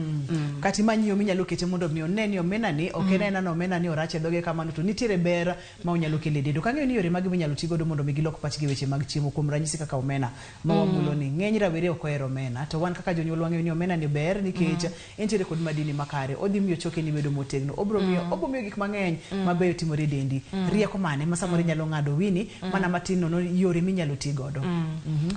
Kati manyo minyalo kete mondo mi oneni omena ni okenena no omena ni orache doge kamano to nitiere ber ma onyalo kele dedo. Kang'eyo ni yore mag minyalo tigo do mondo mi gilok pachgi weche mag chiemo kuom ranyisi kaka omena ma wamulo ni ng'eny rawere ok ohero omena to wan kaka jonyuol wang'eyo ni omena ni ber nikech entiere kod madini makare. Odhi miyo choke ni bedo motegno, obo miyo gik mang'eny mabeyo timore dendi. Rieko mane ma samoro nyalo ng'ado wini mana matin no yore minyalo tigo do.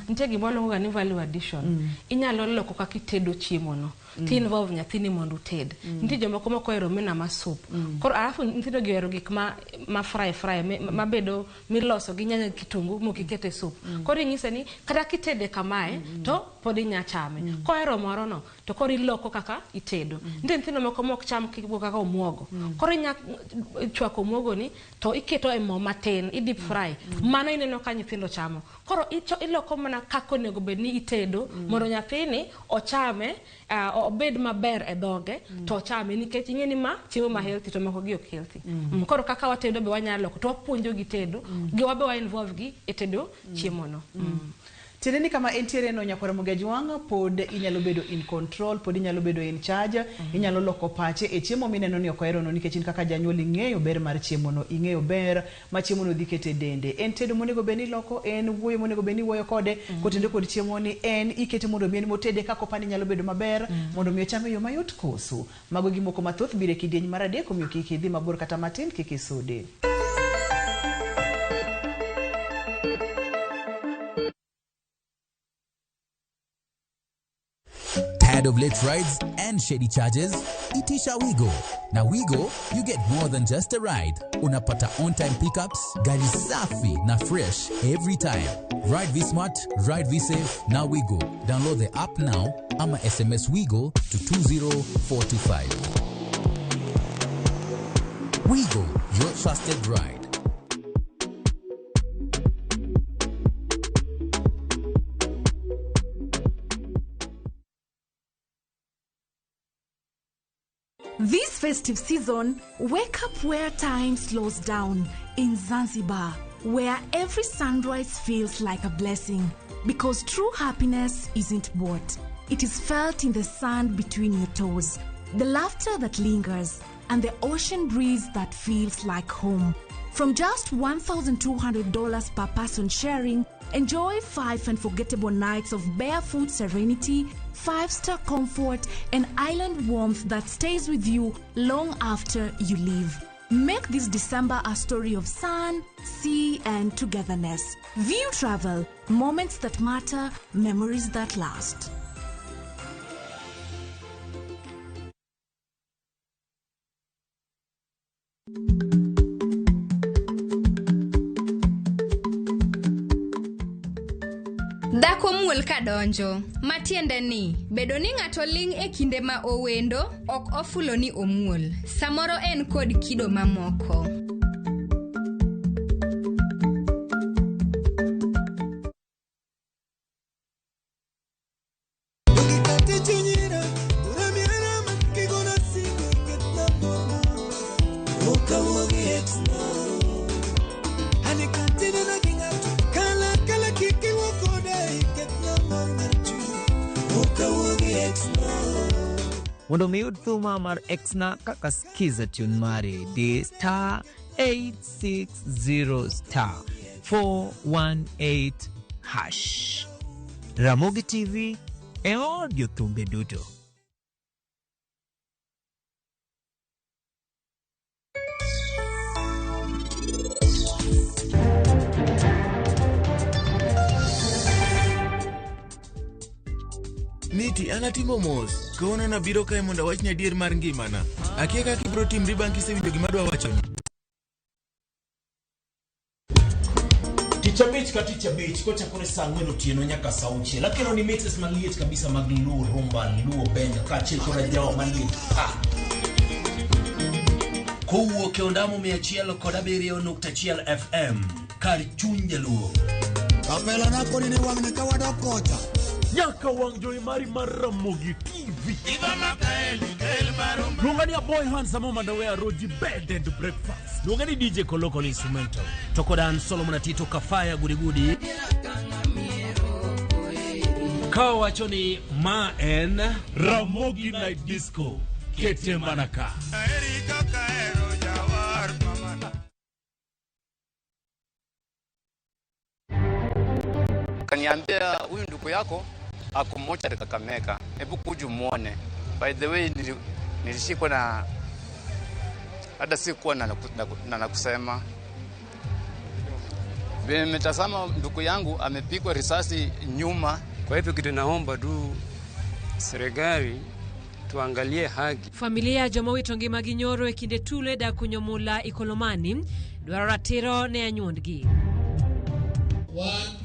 Nitie gima luongo ni value addition. Inyalo loko kaka itedo chiemo no. Ti involve nyathini mondo ted. Nitie jomoko moko ohero omena ma soup. Koro alafu nyithindo gihero gik ma fry mabedo miloso gi nyanya kitungu mokikete soup. Koro inyise ni kata kitede kamae to pod inya chame. Kohero moro no to koro iloko kaka itedo. Nitie nyithindo moko mok cham kaka omuogo. Koro inya chwako omuogo ni to iketo e mo matin, i deep fry. Mano ineno ka nyithindo chamo. Koro iloko mana kako nego bed ni itedo mondo nyathini ochame obed maber e dhoge to chame nikech ing'eni ma chiemo ma healthy to moko gi ok healthy. Koro kaka watedo be wanyalo loko to wapuonjo gi tedo gi wabe wa involve gi e tedo chiemo no. Tiende ni kama entiere no Nyakwara Mugejuang pod inyalo bedo in control, pod inyalo bedo in charge, inyalo loko pache e chiemo mineno ni ok ohero no nikech in kaka janyuol ing'eyo ber mar chiemo no, ing'eyo ber ma chiemo no dhi kete dende. En tedo monego beni loko, en wuoyo monego beni wuoyo kode, kotende kod chiemo ni en ikete mondo mien motede kako pani nyalo bedo maber, mondo mi ochame yo mayot koso. Mago gi moko mathoth bire kidieny mar adek omiyo kik idhi mabor kata matin kik isudi. Tired of late rides and shady charges? Itisha Wigo. Now Wigo, you get more than just a ride. Unapata on-time pickups, gari safi na fresh every time. Ride V-Smart, ride V-Safe, now Wigo. Download the app now, ama SMS Wigo to 20425. Wigo, your trusted ride. This festive season, wake up where time slows down in Zanzibar, where every sunrise feels like a blessing, because true happiness isn't bought, it is felt in the sand between your toes, the laughter that lingers, and the ocean breeze that feels like home. From just $1,200 per person sharing, enjoy 5 unforgettable nights of barefoot serenity, 5-star comfort, and island warmth that stays with you long after you leave. Make this December a story of sun, sea, and togetherness. View Travel, moments that matter, memories that last. Dhako muol kadonjo, matiende ni bedo ni ng'ato ling' e kinde ma owendo ok ofulo ni omuol. Samoro en kod kido mamoko. Mondo miyud thuma mar Exna kaka skiza tune mari di star 860 star 418 hash. Ramogi TV e audio thumbe duto. Niti anatimo mos kono na biro kae mondo wachni adier mar ngimana. Akia kaka ibro timri bang' kisewinjo gima dwa wachoni. Ticha beach kocha kore saa 4 otieno nyaka saa 6. Lakini ni mixes maliet kabisa mag Luo rumba, Luo benga kachil kora jawa maliet. Kowuok e ondamo 107.1 FM kar chuny Luo. Kapela nako ni wang'ne ka wadokota. Nyaka wang joy mari mar Ramogi TV. Lungani ya boy handsome Mandawea Roji bed and breakfast. Lungani DJ Kolokoli instrumental. Tokodan Solomon Tito Kafaya gudi. Kawachoni ma en Ramogi Night Disco. Kete Manaka. Kaniambia huyu ndugu yako ako mochari Kakamega, hebu kuja muone. By the way nilishikwa na hata sikuwa na kusema. Nimetazama ndugu yangu amepigwa risasi nyuma. Kwa hivyo kitu naomba tu serikali tuangalie haki. Familia jomowito ngima gi nyoro e kinde tule da kunyomula Ikolomani dwaro ratiro ne anyuondgi.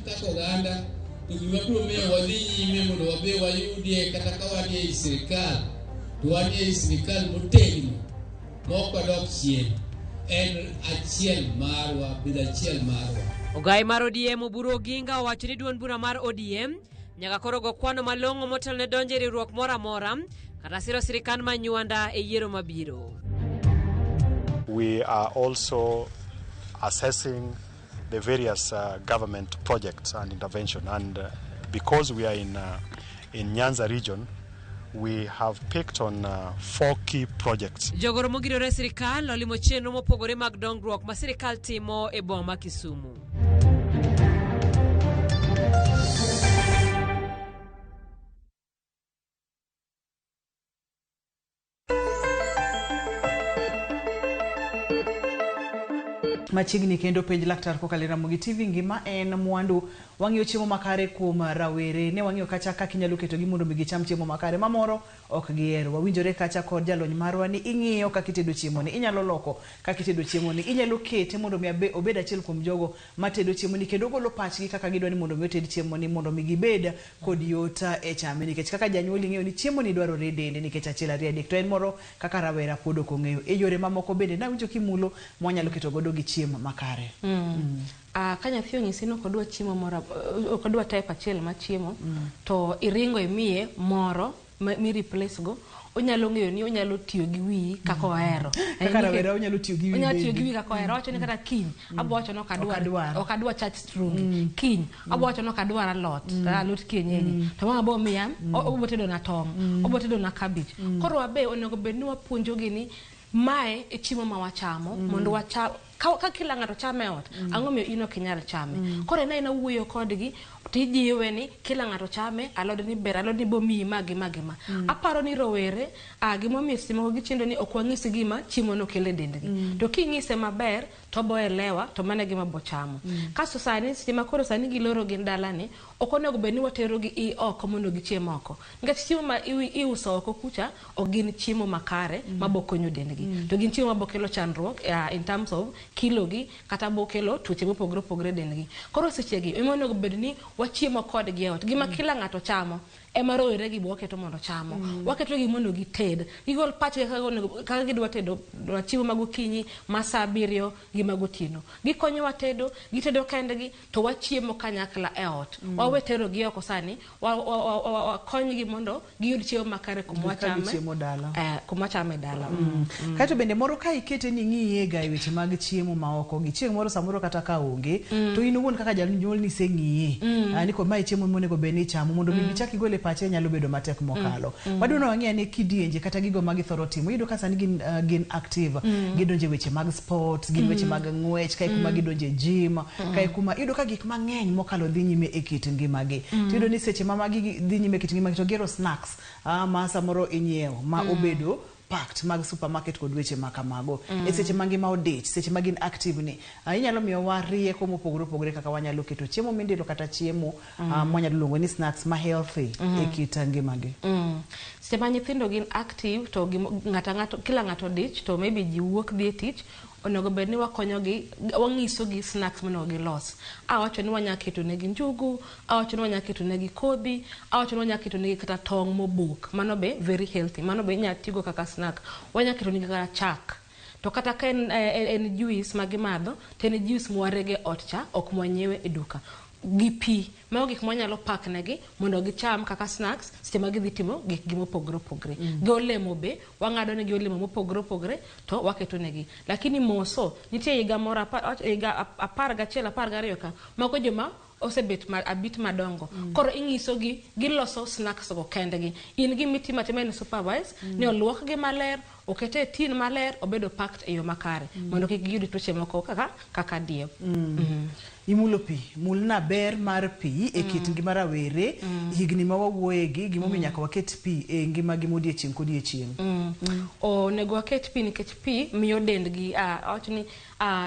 Kako ganda tugimaduo miyo wadhi nyime mondo wabe wayudie kata ka wadhi e sirikal to wadhi e sirikal motegno moko dok chien en achiel marwa bida achiel marwa. Ogai mar ODM Oburu Oginga owacho ni duond bura mar ODM nyaka koro go kwano malong'o motel ne donje riwruok mora mora kata siro sirikal manyuanda e yiero mabiro. We are also assessing the various government projects and intervention, and because we are in Nyanza region, we have picked on 4 key projects. Jogoro mogirore sirikal olimo chenro mopogore mag dongruok ma sirikal timo e boma Kisumu. Machigni kendo page laktar kokale Ramogi TV ngima en mwandu wang'io chiemo makare kuom rawere ne wang'io kacha kaka inyalo keto gi mondo gicham chiemo makare mamoro ok gihero wawinjore kacha kod jalony marwa ni ing'iyo kaka itedo chiemo ni inyalo loko kaka itedo chiemo ni inyalo kete mondo mi obed achiel kuom jogo matedo chiemo ni kendo golo pachgi kaka gidwa ni mondo mi oted chiemo ni mondo mi gibed kod yota e chame nikech kaka janyuol ing'eyo ni chiemo ni dwarore dende nikech achiel ariyo adek to en moro kaka rawera pod ok ong'eyo e yore mamoko bende nawinjo kimulo mwanyalo keto godo gi chiemo makare. Kanya thio nyisino kodwa chiemo moro kodwa type achiel ma chiemo to iringo imiye moro mi replace go onyalo ng'eyo ni onyalo tiyo gi wi kaka ohero kaka rawera onyalo tiyo gi wi onyalo tiyo gi wi kaka ohero wacho ni kata kiny abo wacho no kadwa chach strungi kiny abo wacho no kadwa alot kienyeji to mama bo miya obo tedo na tong obo tedo na cabbage koro wabe onego bed ni wapuonjo gi ni mae e chiemo ma wachamo mondo wacham ka kila ng'ato chame ot ang'o miyo ino kinyal chame koro ina wuoyo kodgi tijiwe ni kila ng'ato chame alod ni ber alod ni bo miyi magi aparo ni rowere gimomiyo simo gichendo ni ok wang'isi gima chiemo no kele dendgi to king'ise maber to bo elewa to mane gima bo chamo kaso sani sima koro sani giloro gin dalani ok onego bed ni watero gi oko mondo gichiem oko nikech chiemo ma iuso oko kucha ok gin chiemo makare mabo konyo dendgi to gin chiemo mabo kelo chandruok in terms of kilo gi kata bo kelo tuoche mopogore dendgi koro sechegi onego bed ni wachiemo kodgi e ot gima kila ng'ato chamo ema rowere gi waketo mondo chamo waketo gi mondo gited gigol pachge kaka gidwa tedo chiemo magokinyi masa 7 gi magotieno gikonyo watedo gitedo kendgi to wachiemo kanyakla e ot wawetero gi oko sani wakonygi mondo giyud chiemo makare kumwachame dala kato bende moro ka ikete ni ng'iye ga weche mag chiemo ma oko gi chieng' moro samoro kata ka onge to in wuon kaka janyuol ni se ng'iye ni ko mai chiemo monego bed ni chamo mondo mi bichaki gole pache nyalo bedo matek mokalo waduno wang'e ni kidienje kata gigo magi thoro timo yudo ka sani gin active gidonje weche mag sports gin weche mag ng'wech kai kuma gidonje gym kai kuma yudo ka gik mang'eny mokalo dhi nyime e kit ngimagi yudo ni seche ma magi dhi nyime e kit ngimagi to gero snacks ma samoro inyiewo ma obedo packed mag supermarket kod weche makamago seche mangima odich seche magin active ni inyalo miyo warieko mopogore kaka wanyalo keto chiemo mindilo kata chiemo mwanyalo luongo ni snacks ma healthy e kit ngimagi seche ma nyithindo gin active to kila ng'ato dich to maybe ji wuok dhi e tich onego bed ni wakonyogi wang'iso gi snacks monego gilos awacho ni wanya keto negi njugu awacho ni wanya keto negi kodhi awacho ni wanya keto negi kata tong' mobuk mano be very healthy mano be inya tigo kaka snack wanya keto negi kata chak to kata ka en juice magimadho to en juice mwarege ot cha ok mwanyiewe e duka gi pi mago gik mwanyalo pak negi mondo gicham kaka snacks seche ma gidhi timo gik gi mopogore gi olemo be wang'ado negi olemo mopogore to waketo negi lakini moso nitie higa moro 11 12 ka mago joma osebet abit madongo koro ing'iso gi giloso snacks go kendgi in gi miti matemene supervise ne oluok gi maler okete tin maler obedo packed e yo makare mondo kik giyud tuoche moko kaka diep imulo pi mulna ber mar pi e kit ngima rawere higni ma wawuoye gi gimomiyo nyaka waket pi e ngima gi modiechieng' kodiechieng' onego waket pi nikech pi miyo dendgi awachni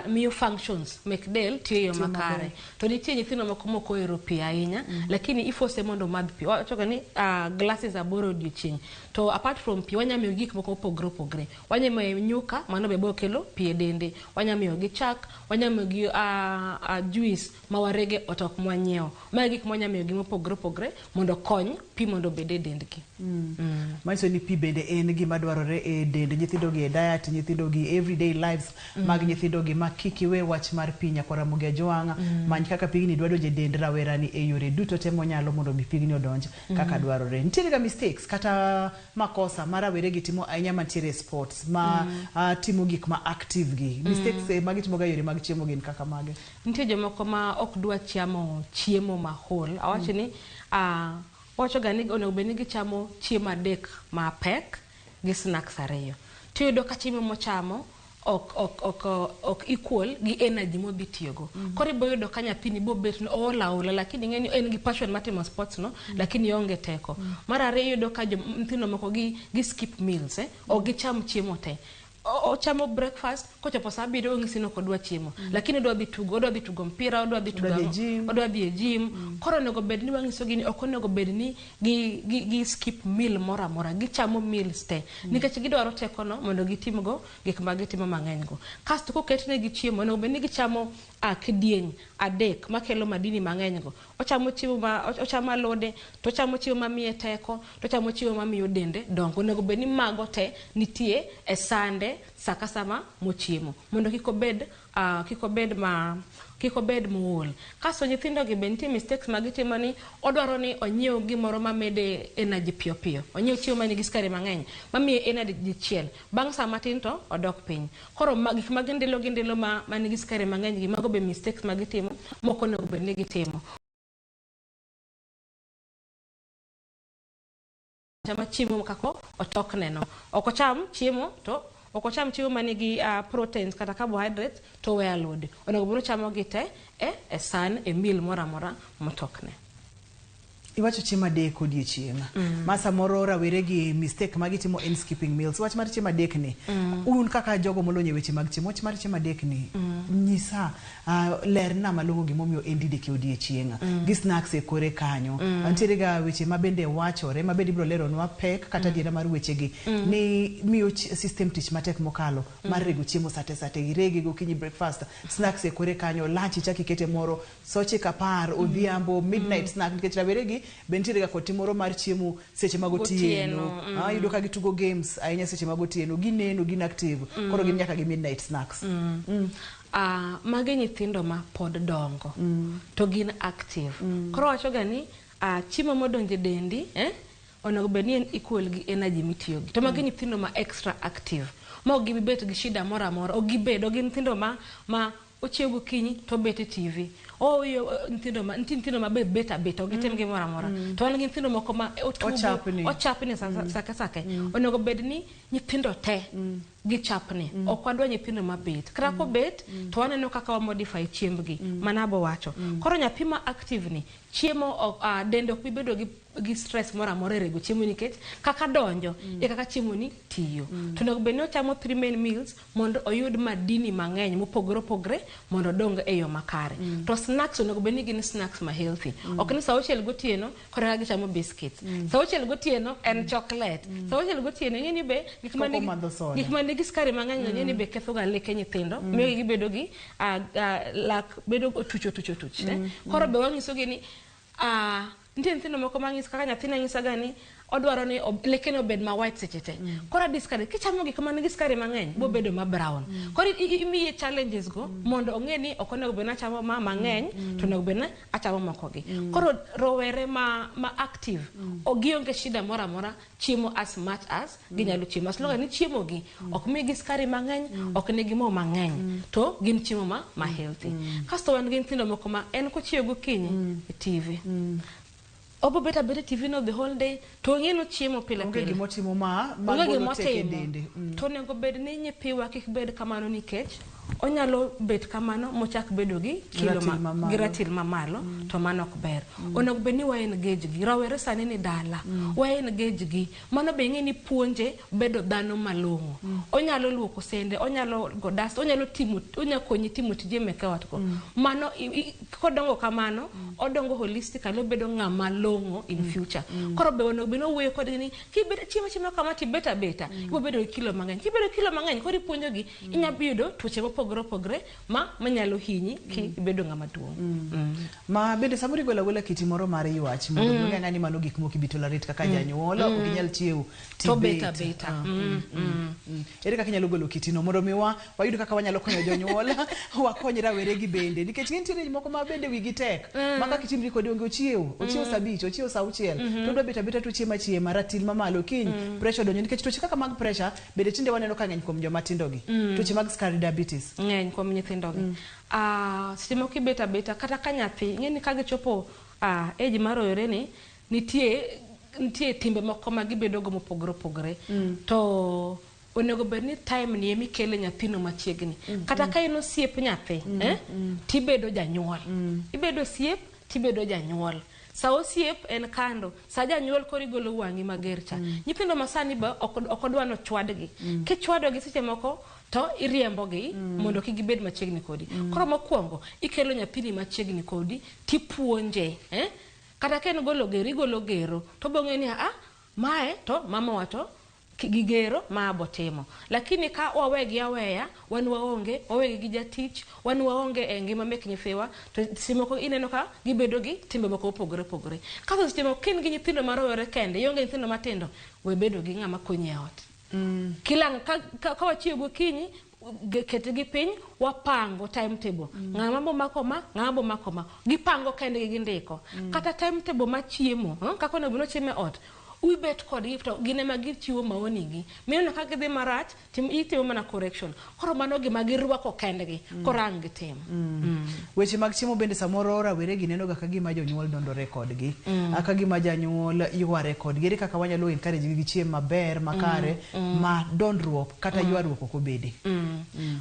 miyo functions mek del tiyo yo makare to nitie nyithindo moko moko ohero pi ahinya lakini ifose mondo madh pi wachoga ni glasses aboro odiechieng' to apart from pi wanyamiyo gik moko opogore wanyamiyo nyuka mano be bo kelo pi e dende wanyamiyo gi chak wanyamiyo gi juice mawarege otok mwanyiewo ma gik mwanyamiyo gi mopogore mondo kony pi mondo bede dendgi manyiso ni pi bende en gima dwarore e dend nyithindo gi e diet nyithindo gi everyday lives mag nyithindo gi ma kikiwe wach mar pi nyakora moge jwanga many kaka pigni dwa donje dend rawerani e yore duto te monyalo mondo bi pigni odonj kaka dwarore nitiere ga mistakes kata makosa ma rawere gi timo ahinya mantiere sports ma timo gik ma active gi mistakes magitimo ga yore mag chiemo gin kaka mage nitie jomoko ma ok dwa chamo chiemo ma whole awacho ni wacho ga ni onego bed ni gichamo chiemo adek ma pek gi snacks 2 tiyudo ka chiemo mochamo ok equal gi energy mo bitiyogo koro ibo yudo ka nyathini bo bet no ola lakini ng'eni en gi passion matimo sports no lakini onge teko mar ariyo yudo ka nyithindo moko gi skip meals o gicham chiemo te ochamo breakfast kochopo saa 7 ong'isi no kodwa chiemo lakini odwa dhi tugo mpira odwa dhi e gym koro onego bed ni wang'iso gi ni ok onego bed ni gi skip meal mora gichamo meals te nikech gidwaro teko no mondo gitimgo gik ma gitimo mang'eny go kasto koketne gi chiemo onego bed ni gichamo kidieny 3 makelo madini mang'eny go ochamo alode to ochamo chiemo mamiye teko to ochamo chiemo mamiyo dende dongo onego bed ni mago te nitie e sande saka sama mochiemo mondo kiko bed muol. Kaso nyithindo gi bentie mistakes magitimo ni odwaro ni onyiew gimoro mamede energy piyo piyo. Onyiew chiemo manigi skari mang'eny mamiye energy dichiel. Bang' sa matin to odok piny. Koro gik magindilo manigi skari mang'eny gi mago be mistakes magitimo moko onego bed ni gitimo. Chama chiemo kako otok neno. Okocham chiemo to okocham chiemo manigi proteins kata carbohydrates to wear load. Onego biro chamo gite e san e meal mora motokne. Iwacho chiemo adek odiechieng'. Masa moro rawere gi mistake magitimo en skipping meals. Wach mar chiemo adek ni. Un kaka jogo molonye weche mag chiemo, wach mar chiemo adek ni. Nyisa lerna malongo gimomiyo en didek odiechieng'. Gi snacks e kore kanyo. Antiere ga weche mabende wachore, mabende biro leronwa pek kata diera mar weche gi. Ni miyo system tich matek mokalo mar rego chiemo sate irege gokinyi breakfast, snacks e kore kanyo, lunch chaki kete moro, soche kapar, odhiambo, midnight snack nikech rawere gi bentire ga kotimoro mar chiemo seche magotieno. Yudo ka gitugo games ahinya seche magotieno, gineno, gin active. Koro gin nyaka gi midnight snacks. Mage nyithindo ma pod dongo to gin active. Koro wacho ga ni chiemo modonje dendi onego bed ni en equal gi energy mitiyo gi. To mage nyithindo ma extra active. Ma ok gibet gi shida mora o gibedo gi nyithindo ma ochiego kinyi to bete TV. Nyithindo ma beta ogitem gi mora. To an gi nyithindo moko ma ochapni sake. Onego bed ni nyithindo te gi chapni. Ok wadwa nyithindo mabet. Kata ko bet to waneno kaka wa modify chiembgi. Manabo wacho. Koro nyathi ma active ni chiemo dende ok bibedo gi stress mora e rego chiemo nikech kaka donjo kaka chiemo ni tiyo. To onego bed ni ochamo 3 main meals mondo oyud madini mang'eny mopogore mondo dong e yo makare. To snacks onego bed ni gin snacks ma healthy. Ok ni sauchiel gotieno kora gichamo biscuits. Sauchiel gotieno en chocolate. Sauchiel gotieno ng'eni be gik manigi skari mang'eny ng'eni be ketho ga leke nyithindo. Miyo gibedo gi bedo tucho. Koro be wangiso gi ni nitie nyithindo moko mang'is kaka nyathina ng'isa gani odwaro ni lekene obed ma white sechete. Kora discard kichamo gik manigi skari mang'eny bo bedo ma brown. Koro imiye challenges go mondo ong'e ni ok onego bed na chamo mang'eny to onego bed na achamo moko gi. Koro rowere ma active ogionge shida mora chiemo as much as ginyalo chiemo. As long as ni chiemo gi ok mi gi skari mang'eny, ok ne gi mo mang'eny to gin chiemo ma healthy. Kasto wan gi nyithindo moko ma en kochieo gokinyi e TV. Obo beta TV no the whole day to ng'eno chiemo pile. Onge gimotimo magolo teke dende. To nego bed ni nyithiwa kik bed kamano nikech onyalo bet kamano mochak bedo gi kilo giratil mamalo to mano ok ber. Onego bed ni wa engage gi rawere sani ni dala. Wa engage gi mano be ng'eni puonje bedo dhano malong'o. Onyalo luoko sende, onyalo go dust, onyalo konyi timo tije meke watko. Mano kodongo kamano odongo holistically bedo ng'ama long'o in future. Koro be onego bed ni wuoyo kodgi ni kibet chiemo kama tibeta ibo bedo kilo mang'eny. Kibedo kilo mang'eny koro ipuonjo gi inyabedo tuoche pogre manyalo hinyi ki bedo ng'ama duong'. Ma bende samuri gola kiti moro mar ywach mondo ng'anga ni mano gik moko bitolerate kaka janyuola ok inyal chiew to beta. Ere kaka inyalo golo kiti no mondo miwa wayud kaka wanyalo konyo jonyuola wakonyra were gi bende nikech nitie moko ma bende wigi tek maka kitimri kodi onge ochiew sabich ochiew sa auchiel to do beta to chiema ratil mamalo kiny pressure donyo nikech tuoche kaka mag pressure bende tinde waneno ka ng'eny kuom joma tindo gi tuoche mag skari diabetes ng'eny kuom nyithindo gi. Simo ki beta kata ka nyathi ng'eni ka gichopo age marore ni nitie timbe moko ma gibedo go mopogore to onego bed ni time ni emi kele nyathino machiegni kata ka ino siep nyathi tibedo janyuol ibedo siep tibedo janyuol. Sa osiep en kando, sa janyuol kori golo wangi mager cha. Nyithindo masani ba ok odwano chwadgi. Kichwado gi seche moko to iriembo gi mondo kigibed machiegni kodi. Koro mokwongo ikelo nyathini machiegni kodi tipuonje, kata ken golo gero to bong'e ni mae to mama wato gigero ma abotimo. Lakini ka wawegi aweya wan wawegi gi jatich wan waonge e ngima mek nyithiwa to simoko ineno ka gibedo gi timbe moko pogore. Kaso seche moko kin gi nyithindo marowere kende yonge nyithindo matindo we bedo gi ng'ama konyi ot. Kila ka wachio gokinyi ketgi piny wapango timetable ng'ambo makoma ng'ambo makoma gipango kendgi gindiko kata timetable machiemo kaka onego chieme ot ubet kod to gine magi chiwo maoni gi miyo ka gidhi marach itimo mana correction koro mano gima girwako kendgi korang gitim weche mag chiemo bende samoro rawere gi neno ga ka gima jonyuol dondore kodgi aka gima janyuol yware kodgi ere kaka wanyalo encourage gi chiemo maber makare ma dondruok kata ywaruok ok obede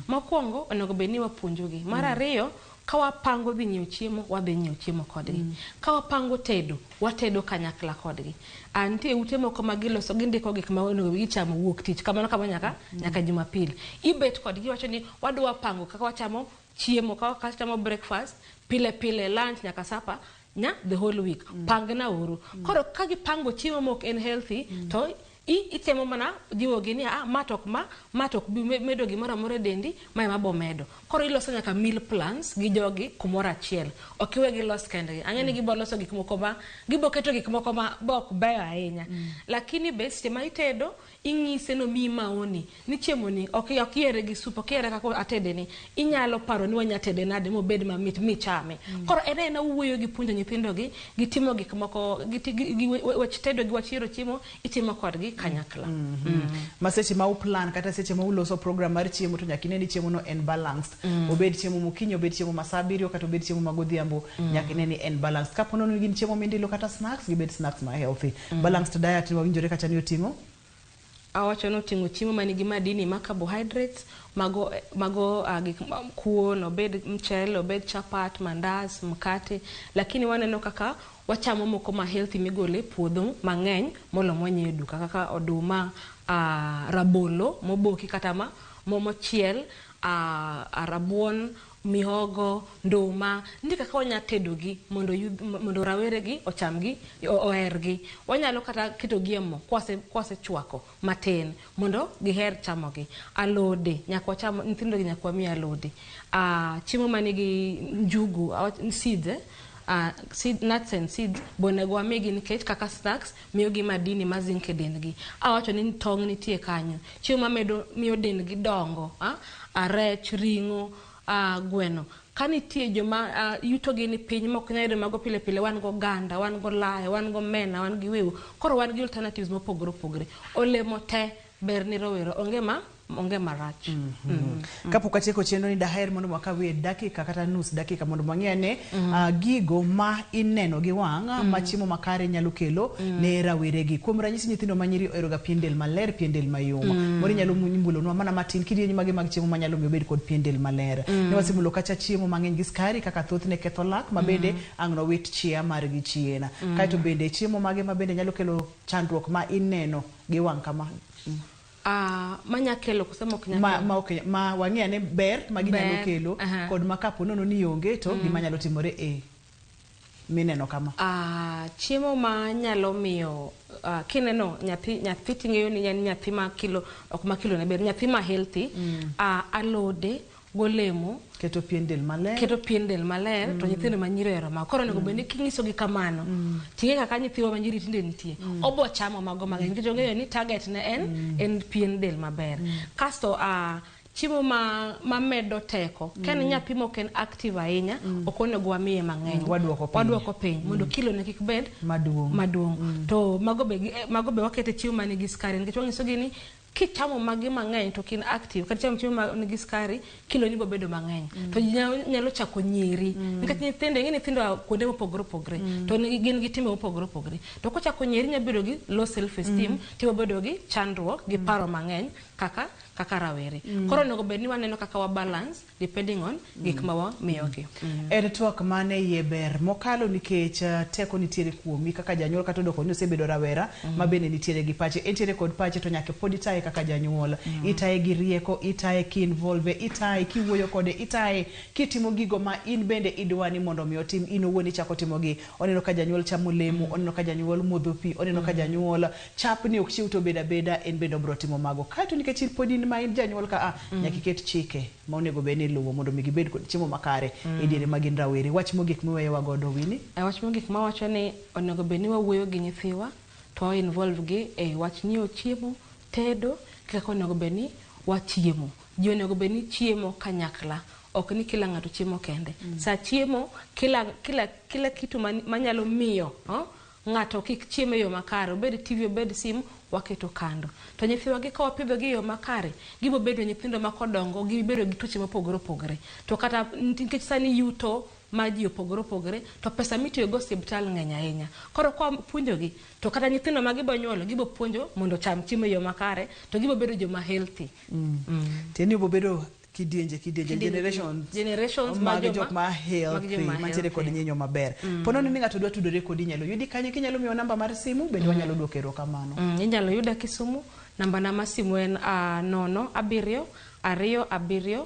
mokwongo onego bedni wapuonjogi mar ariyo ka wapango dhi nyiewo chiemo wadhi nyiewo chiemo kodgi ka wapango tedo watedo kanyakla kodgi antie ute moko magiloso gindiko gik ma onego gichamo wuok tich kamano kama nyaka Jumapili ibet kodgi wacho ni wadwa pango kaka wachamo chiemo kaka wachamo breakfast pile lunch nyaka supper the whole week pangna uru koro ka gipango chiemo mok en healthy to itemo mana jiwo gini matok bi medo gimoro amore dendi ma mabo medo koro iloso nyaka meal plans gi jogi kumora achiel okiwe gi los kendgi ang'eni gibo loso gik moko ma gibo keto gik moko ma bok beyo ahinya lakini best ma itedo ing'ise no mi maoni ni chiemo ni okiere gi sup okiere kaka atede ni inyalo paro ni wanya tede nade mobed mamit michame koro ena wuoyo gi puonjo nyithindo gi gitimo gik moko wach tedo gi wachiro chiemo itimo kodgi kanyakla maseche ma uplan kata seche ma uloso program mar chiemo to nyaka ine ni chiemo no en balanced obed chiemo mokinyo obed chiemo masabiriyo kata obed chiemo magodhiambo nyaka ine ni en balanced kapo nono gin chiemo mindilo kata snacks gibed snacks ma healthy balanced diet wawinjore kata ni oting'o awacho no tingo chiemo manigi madini ma carbohydrates mago kuon obed mchele obed chapat mandas mkate lakini waneno kaka wachamo moko ma healthy migole puodho mang'eny molo mwenye duka kaka oduma rabolo moboki kata mochiel rabuon mihogo nduma ndika ka wanya tedogi mondo rawere gi ochamgi ohergi wanyalo kata ketogi mo kwase chwako matin mondo giher chamogi alode nyaka wachamo nyithindo gi nyaka mi alode chiemo manigi njugu seeds nuts and seeds bonego amigi nikech kaka snacks miyo gi madini ma zinc e dendgi awacho ni tong' nitie kanyo chiemo mamedo miyo dendgi dongo rech ringo gweno kanitie joma yuto gi ni piny mok nyayre mago pile wan go ganda wan go laye wan go mena wan gi wew koro wan gi alternatives mopogore olemo te ber ni rowero onge marach kapok atieko chenro ni daher mondo wakawie dakika kata nus dakika mondo mang'ene gigo ma ineno gi wang' ma chiemo makare nyalo kelo ne rawere gi kuom ranyisi nyithindo manyiri ohero ga pien del maler pien del mayom moro nyalo munyimbolo nwa mana matin kidienje mage mag chiemo manyalo miyo bed kod pien del maler ne wasimulo kacha chiemo mang'eny gi skari kaka thoth ne ketho lak ma bende ang'no wit chia mar gi chiena kaito bende chiemo mage ma bende nyalo kelo chandruok ma ineno gi wang' kama manya kelo kusema oknya ma wang'e ne ber ma ginyalo kelo kod makapo nono ni onge to gima nyalo timore mineno kama chiemo ma nyalo miyo kineno nyathi ting'eyo ni nyathi ma kilo ok ma kilo ne ber nyathi ma healthy alode golemo keto pien del maler to nyithindo manyiri ero ma koro nego bende kingiso gi kamano tinge kaka nyithiwa manyiri tinde nitie obo chamo mago mang'eny nikech ongeyo ni target ne en pien del maber kasto chiemo ma medo teko ken nyathi mok en active ahinya ok onego wamiye mang'eny wadwoko piny mondo kilo ne kik bed maduong to mago be wakete chiemo manigi skari nikech wangiso gi ni kichamo magi mang'eny to kin active kata chamo chiemo manigi skari kilo ni bo bedo mang'eny to nyalo chako nyiri nikech nyithindo kuonde mopogore to gin gi timbe mopogore to kochako nyiri nya bedo gi low self esteem tibo bedo gi chandruok gi paro mang'eny kaka rawere koro nego bed ni waneno kaka wa balance depending on gik ma wamiyogi twak mane iye ber mokalo nikech teko nitiere kuomi kaka janyuol kata odoko ni osebedo rawera ma bende nitiere gi pache entiere kod pache to nyaka pod itaye kaka janyuol itaye gi rieko itaye kiinvolve itaye kiwuoyo kode itaye kitimo gigo ma in bende idwani mondo mi otim in owuon ichako timo gi oneno ka janyuol chamo lemo oneno ka janyuol modho pi oneno ka janyuol chapni ok chiw to beda en bende obro timo mago kaito nikech pod in ma in janyuol ka nyaka ket chike ma onego bed ni luwo mondo mi gibed kod chiemo makare e diere magin rawere wach mogik miweyowa godo Wini wach mogik ma wacho ni onego bed ni wawuoyo gi nyithiwa to involve gi wach nyiewo chiemo tedo kaka onego bedni wachiemo. Ji onego bedni chiemo kanyakla, ok ni kila ng'ato chiemo kende. Sa chiemo kila kitu manyalo miyo ng'ato kik chiemo e yo makare, obed TV, obed simu, waketo kando. To nyithiwa gi ka wapidho gi yo makare, gibo bedo nyithindo ma kodongo gibedo gi tuoche mopogore opogore. To kata nikech sani yuto ma ji opogore opogore, to pesa mitiyo go osiptal ng'eny ahinya. Koro kwa puonjogi, to kata nyithindo ma gibo nyuolo, gibo puonjo mondo cham chiemo e yo makare, to gibo bedo joma healthy. Tieni ubo bedo kidienje generations mag jok ma healthy mantiere kod nyinyo maber. Pono ni ng'ato dwa tudore kodi, nyalo yudi kanye, kinyalo miyo namba mar simu, bende wanyalo duoko erokamano. Inyalo yuda Kisumu, namba na masimu en 07 27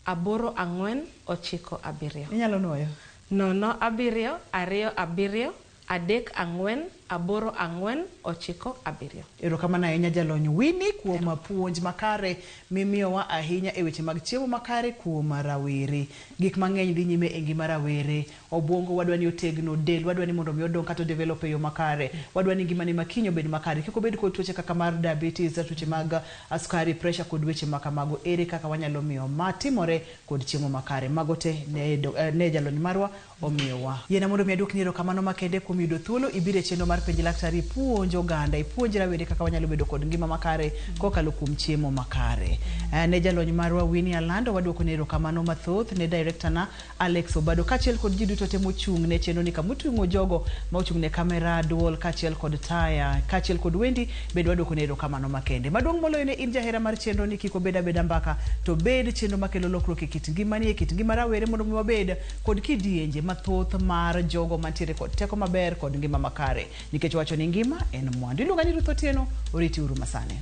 34 849. Inyalo nuoyo 07 27 34 849. Erokamano ahinya jalony Winnie kuom puonj makare mimiyowa ahinya e weche mag chiemo makare kuom rawere. Gik mang'eny dhi nyime e ngima rawere. Obwongo wadwa ni otegno, del wadwa ni mondo mi odong kata develop e yo makare. Wadwa ni ngimane makinyo bed makare. Kik obed kod tuoche kaka mar diabetes, tuoche mag sukari, pressure kod weche makamago. Ere kaka wanyalo miyo matimore kod chiemo makare. Mago te ne jalony marwa omiyowa. Yena mondo mi adwok ni erokamano makende kuom yudo thuolo ibire chenro mar penj laktari puonjo oganda, ipuonj rawere kaka wanyalo bedo kod ngima makare kokalo kuom chiemo makare. Ne jalony marwa Winnie Alando wadwoko ne erokamano mathoth ne director na Alex Obado kachiel kod ji duto te mochung' ne chenro ni kamuting'o jogo ma ochung' ne kamera, duol kachiel kod taya, kachiel kod wendi bed wadwoko ne erokamano makende. Maduong' moloyo ne in jahera mar chenro ni kik obed abeda mbaka, to bed chenro makelo lokruok e kit ngimani, e kit ngima rawere mondo mi wabed kod kidienje mathoth mar jogo mantiere kod teko maber kod ngima makare. Nikech wacho ni ngima en mwandu. Iluonga ni Ruth Otieno, oriti uru masane.